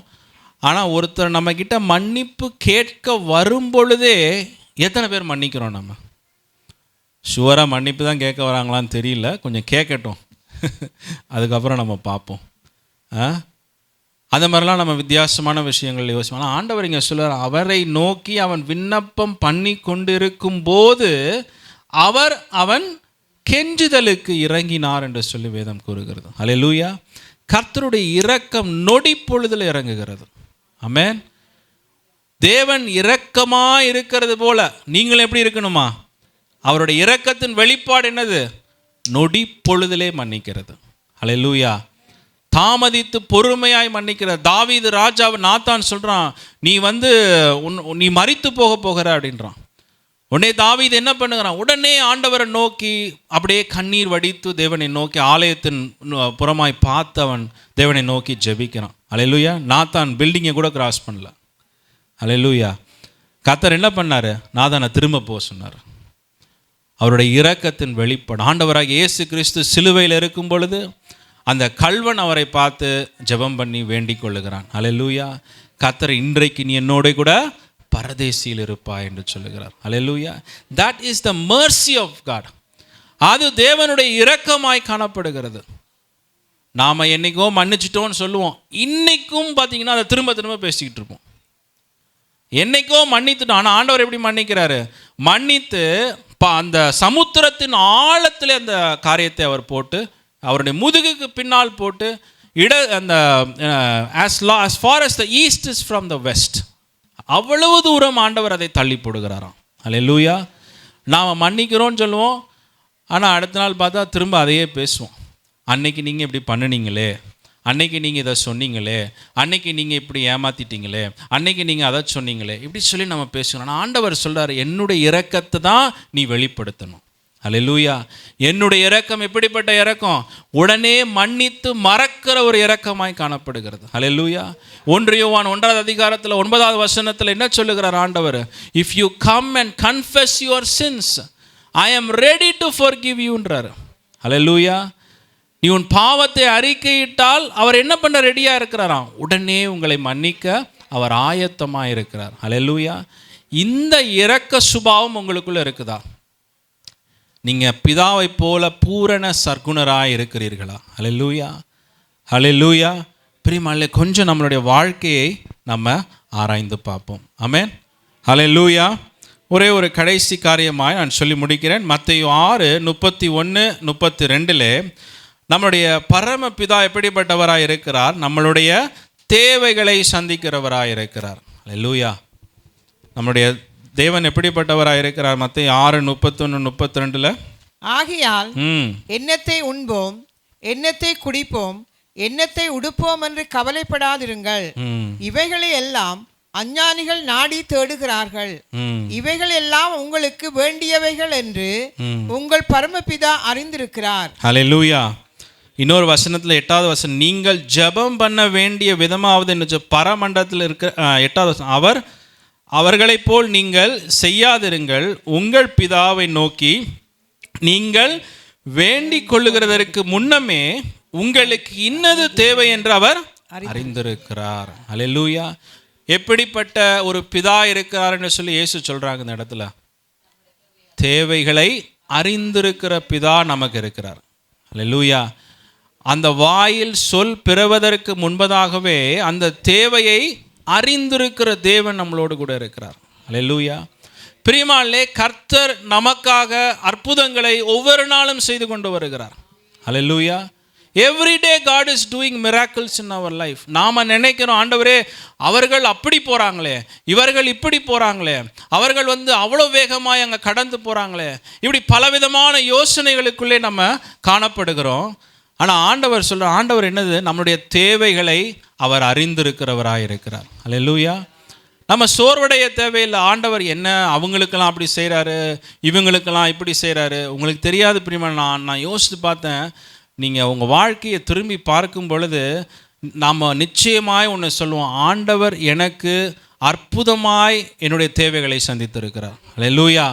ஆனால் ஒருத்தர் நம்மக்கிட்ட மன்னிப்பு கேட்க வரும் பொழுதே எத்தனை பேர் மன்னிக்கிறோம்? நம்ம ஷுவராக மன்னிப்பு தான் கேட்க வராங்களான்னு தெரியல, கொஞ்சம் கேட்கட்டும், அதுக்கப்புறம் நம்ம பார்ப்போம். அந்த மாதிரிலாம் நம்ம வித்தியாசமான விஷயங்கள் யோசிப்போம். ஆனால் ஆண்டவர் இங்கே சொல்லுவார், அவரை நோக்கி அவன் விண்ணப்பம் பண்ணி கொண்டிருக்கும் போது அவன் கெஞ்சுதலுக்கு இறங்கினார் என்று சொல்லி வேதம் கூறுகிறது. அல்லேலூயா. கர்த்தருடைய இரக்கம் நொடி பொழுதில் இறங்குகிறது. ஆமென். தேவன் இரக்கமாக இருக்கிறது போல நீங்களும் எப்படி இருக்கணுமா? அவருடைய இரக்கத்தின் வெளிப்பாடு என்னது? நொடி பொழுதிலே மன்னிக்கிறது. அல்லேலூயா. தாமதித்து பொறுமையாய் மன்னிக்கிற தாவீது ராஜாவை நாத்தான் சொல்கிறான், நீ மரித்து போகிற அப்படின்றான். உடனே தாவீது என்ன பண்ணுகிறான்? உடனே ஆண்டவரை நோக்கி அப்படியே கண்ணீர் வடித்து தேவனை நோக்கி ஆலயத்தின் புறமாய் பார்த்து அவன் தேவனை நோக்கி ஜெபிக்கிறான். அல்லேலூயா. நாத்தான் பில்டிங்கை கூட கிராஸ் பண்ணல. அல்லேலூயா. கர்த்தர் என்ன பண்ணார்? நாதானை திரும்ப போக சொன்னார். அவருடைய இரக்கத்தின் வெளிப்பாடு. ஆண்டவராக இயேசு கிறிஸ்து சிலுவையில் இருக்கும் பொழுது அந்த கள்வன் அவரை பார்த்து ஜெபம் பண்ணி வேண்டிக் கொள்ளுகிறான். அல்லேலூயா. கர்த்தர் இன்றைக்கு நீ என்னோட கூட பரதேசியில் இருப்பாய் என்று சொல்லுகிறார். Hallelujah. That is the mercy of God. அது தேவனுடைய இரக்கமாய் காணப்படுகிறது. நாம் என்னைக்கோ மன்னிச்சிட்டோன்னு சொல்லுவோம், இன்னைக்கும் பார்த்தீங்கன்னா அதை திரும்ப திரும்ப பேசிக்கிட்டு இருப்போம். என்னைக்கோ மன்னித்துட்டோம். ஆனால் ஆண்டவர் எப்படி மன்னிக்கிறாரு? மன்னித்து அந்த சமுத்திரத்தின் ஆழத்தில் அந்த காரியத்தை அவர் போட்டு அவருடைய முதுகுக்கு பின்னால் போட்டு அந்த as far as the east is from the west, அவ்வளவு தூரம் ஆண்டவர் அதை தள்ளி போடுகிறாராம். அல்லேலூயா. நாம் மன்னிக்கிறோன்னு சொல்லுவோம், ஆனால் அடுத்த நாள் பார்த்தா திரும்ப அதையே பேசுவோம். அன்னைக்கு நீங்கள் இப்படி பண்ணினீங்களே, அன்னைக்கு நீங்கள் இதை சொன்னீங்களே, அன்னைக்கு நீங்கள் இப்படி ஏமாற்றிட்டீங்களே, அன்னைக்கு நீங்கள் அதை சொன்னீங்களே, இப்படி சொல்லி நம்ம பேசுகிறோம். ஆனால் ஆண்டவர் சொல்கிறார், என்னுடைய இரக்கத்தை தான் நீ வெளிப்படுத்தணும். அல்லேலூயா. என்னுடைய இரக்கம் எப்படிப்பட்ட இரக்கம்? உடனே மன்னித்து மறக்கிற ஒரு இரக்கமாய் காணப்படுகிறது. அல்லேலூயா. 1 யோவான் 1வது அதிகாரத்தில் 9வது வசனத்தில் என்ன சொல்லுகிறார் ஆண்டவர்? If you come and confess your sins, I am ready to forgive யூன்றார். அல்லேலூயா. நீ உன் பாவத்தை அறிக்கையிட்டால் அவர் என்ன பண்ண ரெடியாக இருக்கிறாராம்? உடனே உங்களை மன்னிக்க அவர் ஆயத்தமாக இருக்கிறார். அல்லேலூயா. இந்த இரக்க சுபாவம் உங்களுக்குள்ளே இருக்குதா? நீங்கள் பிதாவை போல பூரண சர்க்குணராக இருக்கிறீர்களா? அல்லேலூயா. அல்லேலூயா. பிரியமானவர்களே, கொஞ்சம் நம்மளுடைய வாழ்க்கையை நம்ம ஆராய்ந்து பார்ப்போம். ஆமென். அல்லேலூயா. ஒரே ஒரு கடைசி காரியமாய் நான் சொல்லி முடிக்கிறேன். மத்தேயு 6:31-32 நம்மளுடைய பரமபிதா எப்படிப்பட்டவராக இருக்கிறார்? நம்மளுடைய தேவைகளை சந்திக்கிறவராக இருக்கிறார். அல்லேலூயா. நம்முடைய தேவன் எப்படிப்பட்டவராக இருக்கிறார்? மத்தேயு 6:31-32 ஆகையால் எண்ணத்தை உண்போம், எண்ணத்தை குடிப்போம், எண்ணத்தை உடுப்போம் என்று கவலைப்படாதிருங்கள். இவைகளை எல்லாம் அஞ்ஞானிகள் நாடி தேடுகிறார்கள். இவைகள் எல்லாம் உங்களுக்கு வேண்டியவைகள் என்று உங்கள் பரமபிதா அறிந்திருக்கிறார். அல்லேலூயா. இன்னொரு வசனத்தில் 8வது வசனம், நீங்கள் ஜெபம் பண்ண வேண்டிய விதமாவது என்று பரமண்டலத்தில் இருக்கிற 8வது வசனம், அவர்களைப் போல் நீங்கள் செய்யாதிருங்கள், உங்கள் பிதாவை நோக்கி நீங்கள் வேண்டிக் கொள்ளுகிறதற்கு முன்னமே உங்களுக்கு இன்னது தேவை என்று அவர் அறிந்திருக்கிறார். அல்லேலூயா. எப்படிப்பட்ட ஒரு பிதா இருக்கிறார்னு சொல்லி இயேசு சொல்றாங்க இந்த இடத்துல. தேவைகளை அறிந்திருக்கிற பிதா நமக்கு இருக்கிறார். அல்லேலூயா. அந்த வாயில் சொல் பிறவதற்கு முன்பதாகவே அந்த தேவையை அறிந்திருக்கிற தேவன் நம்மளோடு கூட இருக்கிறார். அல்லேலூயா. பிரியமானவர்களே, கர்த்தர் நமக்காக அற்புதங்களை ஒவ்வொரு நாளும் செய்து கொண்டு வருகிறார். Hallelujah. Every day God is doing miracles in our life. நாம் நினைக்கிறோம், ஆண்டவரே அவர்கள் அப்படி போகிறாங்களே, இவர்கள் இப்படி போகிறாங்களே, அவர்கள் அவ்வளோ வேகமாக அங்கே கடந்து போகிறாங்களே, இப்படி பலவிதமான யோசனைகளுக்குள்ளே நம்ம காணப்படுகிறோம். ஆனால் ஆண்டவர் சொல்கிற ஆண்டவர் என்னது? நம்மளுடைய தேவைகளை அவர் அறிந்திருக்கிறவராக இருக்கிறார். அல்லேலூயா. நம்ம சோர்வடைய தேவையில்லை. ஆண்டவர் என்ன அவங்களுக்கெல்லாம் அப்படி செய்கிறாரு, இவங்களுக்கெல்லாம் இப்படி செய்கிறாரு, உங்களுக்கு தெரியாது. பிரியமான, நான் யோசித்து பார்த்தேன். நீங்கள் உங்கள் வாழ்க்கையை திரும்பி பார்க்கும் பொழுது நாம் நிச்சயமாய் ஒன்று சொல்லுவோம், ஆண்டவர் எனக்கு அற்புதமாய் என்னுடைய தேவைகளை சந்தித்திருக்கிறார். அல்லேலூயா.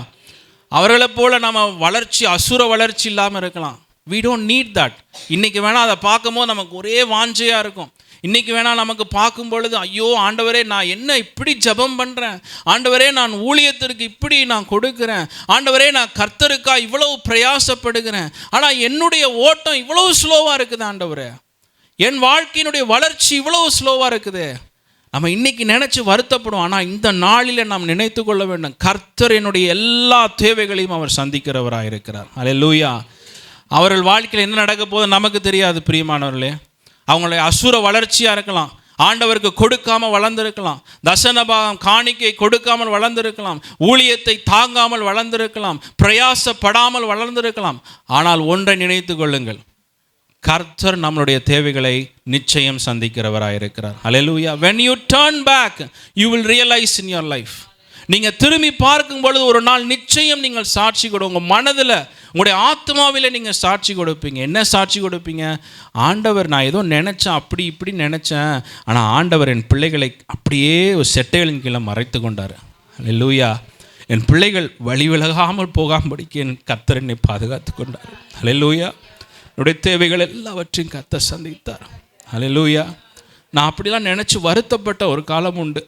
அவர்களைப் போல் நம்ம வளர்ச்சி, அசுர வளர்ச்சி இல்லாமல் இருக்கலாம். we don't need that. இன்றைக்கி வேணால் அதை பார்க்கும்போது நமக்கு ஒரே வாஞ்சையாக இருக்கும். இன்றைக்கி வேணால் நமக்கு பார்க்கும் பொழுது, ஐயோ ஆண்டவரே நான் என்ன இப்படி ஜெபம் பண்ணுறேன், ஆண்டவரே நான் ஊழியத்திற்கு இப்படி நான் கொடுக்குறேன், ஆண்டவரே நான் கர்த்தருக்கா இவ்வளவு பிரயாசப்படுகிறேன், ஆனால் என்னுடைய ஓட்டம் இவ்வளவு ஸ்லோவாக இருக்குது ஆண்டவரே, என் வாழ்க்கையினுடைய வளர்ச்சி இவ்வளவு ஸ்லோவாக இருக்குது. நம்ம இன்றைக்கி நினச்சி வருத்தப்படும். ஆனால் இந்த நாளில் நாம் நினைத்து கொள்ள வேண்டும், கர்த்தர் என்னுடைய எல்லா தேவைகளையும் அவர் சந்திக்கிறவராக இருக்கிறார். அல்லேலூயா. அவர்கள் வாழ்க்கையில் என்ன நடக்க போது நமக்கு தெரியாது. பிரியமானவர்களே, அவங்களுடைய அசுர வளர்ச்சியாக இருக்கலாம், ஆண்டவருக்கு கொடுக்காமல் வளர்ந்திருக்கலாம், தசனபாகம் காணிக்கை கொடுக்காமல் வளர்ந்திருக்கலாம், ஊழியத்தை தாங்காமல் வளர்ந்திருக்கலாம், பிரயாசப்படாமல் வளர்ந்திருக்கலாம். ஆனால் ஒன்றை நினைத்து கொள்ளுங்கள், கர்த்தர் நம்மளுடைய தேவைகளை நிச்சயம் சந்திக்கிறவராயிருக்கிறார். ஹல்லேலூயா. when you turn back you will realize in your life, நீங்கள் திரும்பி பார்க்கும் பொழுது ஒரு நாள் நிச்சயம் நீங்கள் சாட்சி கொடுங்க. உங்கள் மனதில், உங்களுடைய ஆத்மாவில் நீங்கள் சாட்சி கொடுப்பீங்க. என்ன சாட்சி கொடுப்பீங்க? ஆண்டவர், நான் ஏதோ நினச்சேன், அப்படி இப்படி நினச்சேன், ஆனால் ஆண்டவர் என் பிள்ளைகளை அப்படியே ஒரு செட்டைகளின் கீழே மறைத்து கொண்டார். ஹல்லேலூயா. என் பிள்ளைகள் வழி விலகாமல் போகாமடிக்கு என் கர்த்தர் என்னை பாதுகாத்து கொண்டார். ஹல்லேலூயா. என்னுடைய தேவைகள் எல்லாவற்றையும் கர்த்தர் சந்தித்தார். ஹல்லேலூயா. நான் அப்படிலாம் நினச்சி வருத்தப்பட்ட ஒரு காலம் உண்டு.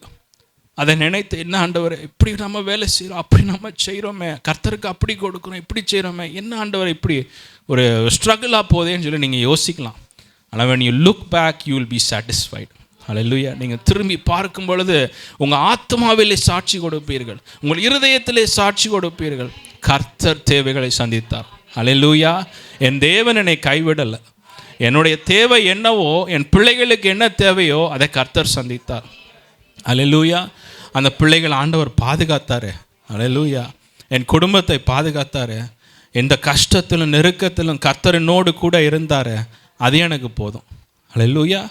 அதை நினைத்து, என்ன ஆண்டவர், இப்படி நம்ம வேலை செய்கிறோம், அப்படி நம்ம செய்கிறோமே, கர்த்தருக்கு அப்படி கொடுக்குறோம், இப்படி செய்கிறோமே, என்ன ஆண்டவர் இப்படி ஒரு ஸ்ட்ரகிளாக போதேன்னு சொல்லி நீங்கள் யோசிக்கலாம். ஆனால் when you look back you will be satisfied. ஹல்லேலூயா. நீங்கள் திரும்பி பார்க்கும் பொழுது உங்கள் ஆத்மாவிலே சாட்சி கொடுப்பீர்கள், உங்கள் இருதயத்திலே சாட்சி கொடுப்பீர்கள், கர்த்தர் தேவைகளை சந்தித்தார். ஹல்லேலூயா. என் தேவன் என்னை கைவிடலை. என்னுடைய தேவை என்னவோ, என் பிள்ளைகளுக்கு என்ன தேவையோ அதை கர்த்தர் சந்தித்தார். ஹல்லேலூயா. அந்த பிள்ளைகள் ஆண்டவர் பாதுகாத்தார். ஹல்லேலூயா. என் குடும்பத்தை பாதுகாத்தார். எந்த கஷ்டத்திலும் நெருக்கத்திலும் கர்த்தர் என்னோடு கூட இருந்தார். அது எனக்கு போதும். ஹல்லேலூயா.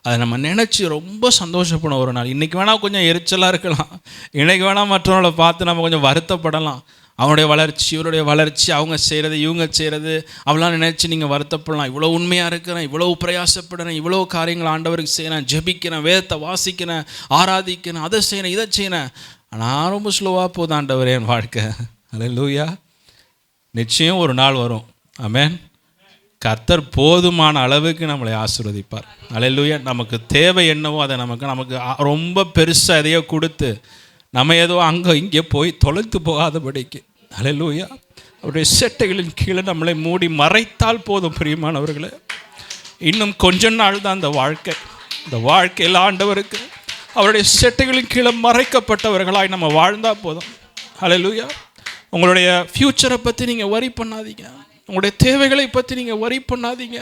அதை நம்ம நினச்சி ரொம்ப சந்தோஷப்படும் ஒரு நாள். இன்றைக்கி வேணால் கொஞ்சம் எரிச்சலாக இருக்கலாம், இன்றைக்கி வேணால் மற்றவங்களை பார்த்து நம்ம கொஞ்சம் வருத்தப்படலாம். அவனுடைய வளர்ச்சி, இவருடைய வளர்ச்சி, அவங்க செய்கிறது, இவங்க செய்கிறது, அவளாம் நினச்சி நீங்கள் வருத்தப்படலாம். இவ்வளோ உண்மையாக இருக்கிறேன், இவ்வளோ பிரயாசப்படுறேன், இவ்வளோ காரியங்கள் ஆண்டவருக்கு செய்கிறேன், ஜெபிக்கிறேன், வேதத்தை வாசிக்கிறேன், ஆராதிக்கிறேன், அதை செய்கிறேன், இதை செய்கிறேன், ஆனால் ரொம்ப ஸ்லோவாக போதும் ஆண்டவரே என் வாழ்க்கை. ஹல்லேலூயா. நிச்சயம் ஒரு நாள் வரும். ஆமென். கர்த்தர் போதுமான அளவுக்கு நம்மளை ஆசீர்வதிப்பார். ஹல்லேலூயா. நமக்கு தேவை என்னவோ அதை நமக்கு ரொம்ப பெருசாக எதையோ கொடுத்து நம்ம ஏதோ அங்கே இங்கே போய் தொலைத்து போகாதபடிக்கு, ஹல்லேலூயா, அவருடைய செட்டைகளின் கீழே நம்மளை மூடி மறைத்தால் போதும். பிரியமானவர்களே, இன்னும் கொஞ்ச நாள் தான் இந்த வாழ்க்கையில் ஆண்டவருக்கு அவருடைய செட்டைகளின் கீழே மறைக்கப்பட்டவர்களாய் நம்ம வாழ்ந்தால் போதும். ஹல்லேலூயா. உங்களுடைய ஃப்யூச்சரை பற்றி நீங்கள் வரி பண்ணாதீங்க, உங்களுடைய தேவைகளை பற்றி நீங்கள் வரி பண்ணாதீங்க.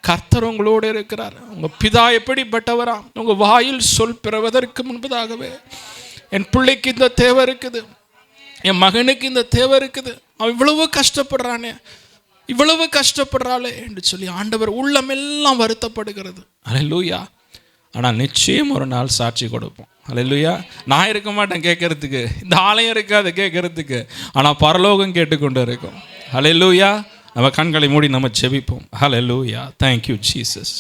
கர்த்தர் உங்களோடு இருக்கிறார். உங்கள் பிதா எப்படிப்பட்டவரா? உங்கள் வாயில் சொல் பிறவதற்கு முன்பதாகவே, என் பிள்ளைக்கு இந்த தேவை இருக்குது, என் மகனுக்கு இந்த தேவை இருக்குது, அவன் இவ்வளவு கஷ்டப்படுறானே, இவ்வளவு கஷ்டப்படுறாளே என்று சொல்லி ஆண்டவர் உள்ளமெல்லாம் வருத்தப்படுகிறது. ஹல்லேலூயா. ஆனால் நிச்சயம் ஒரு நாள் சாட்சி கொடுப்போம். ஹல்லேலூயா. நான் இருக்க மாட்டேன் கேட்கறதுக்கு, இந்த ஆலயம் இருக்காது கேட்கறதுக்கு, ஆனால் பரலோகம் கேட்டுக்கொண்டு இருக்கும். ஹல்லேலூயா. நம்ம கண்களை மூடி நம்ம ஜெபிப்போம். ஹல்லேலூயா. Thank you Jesus.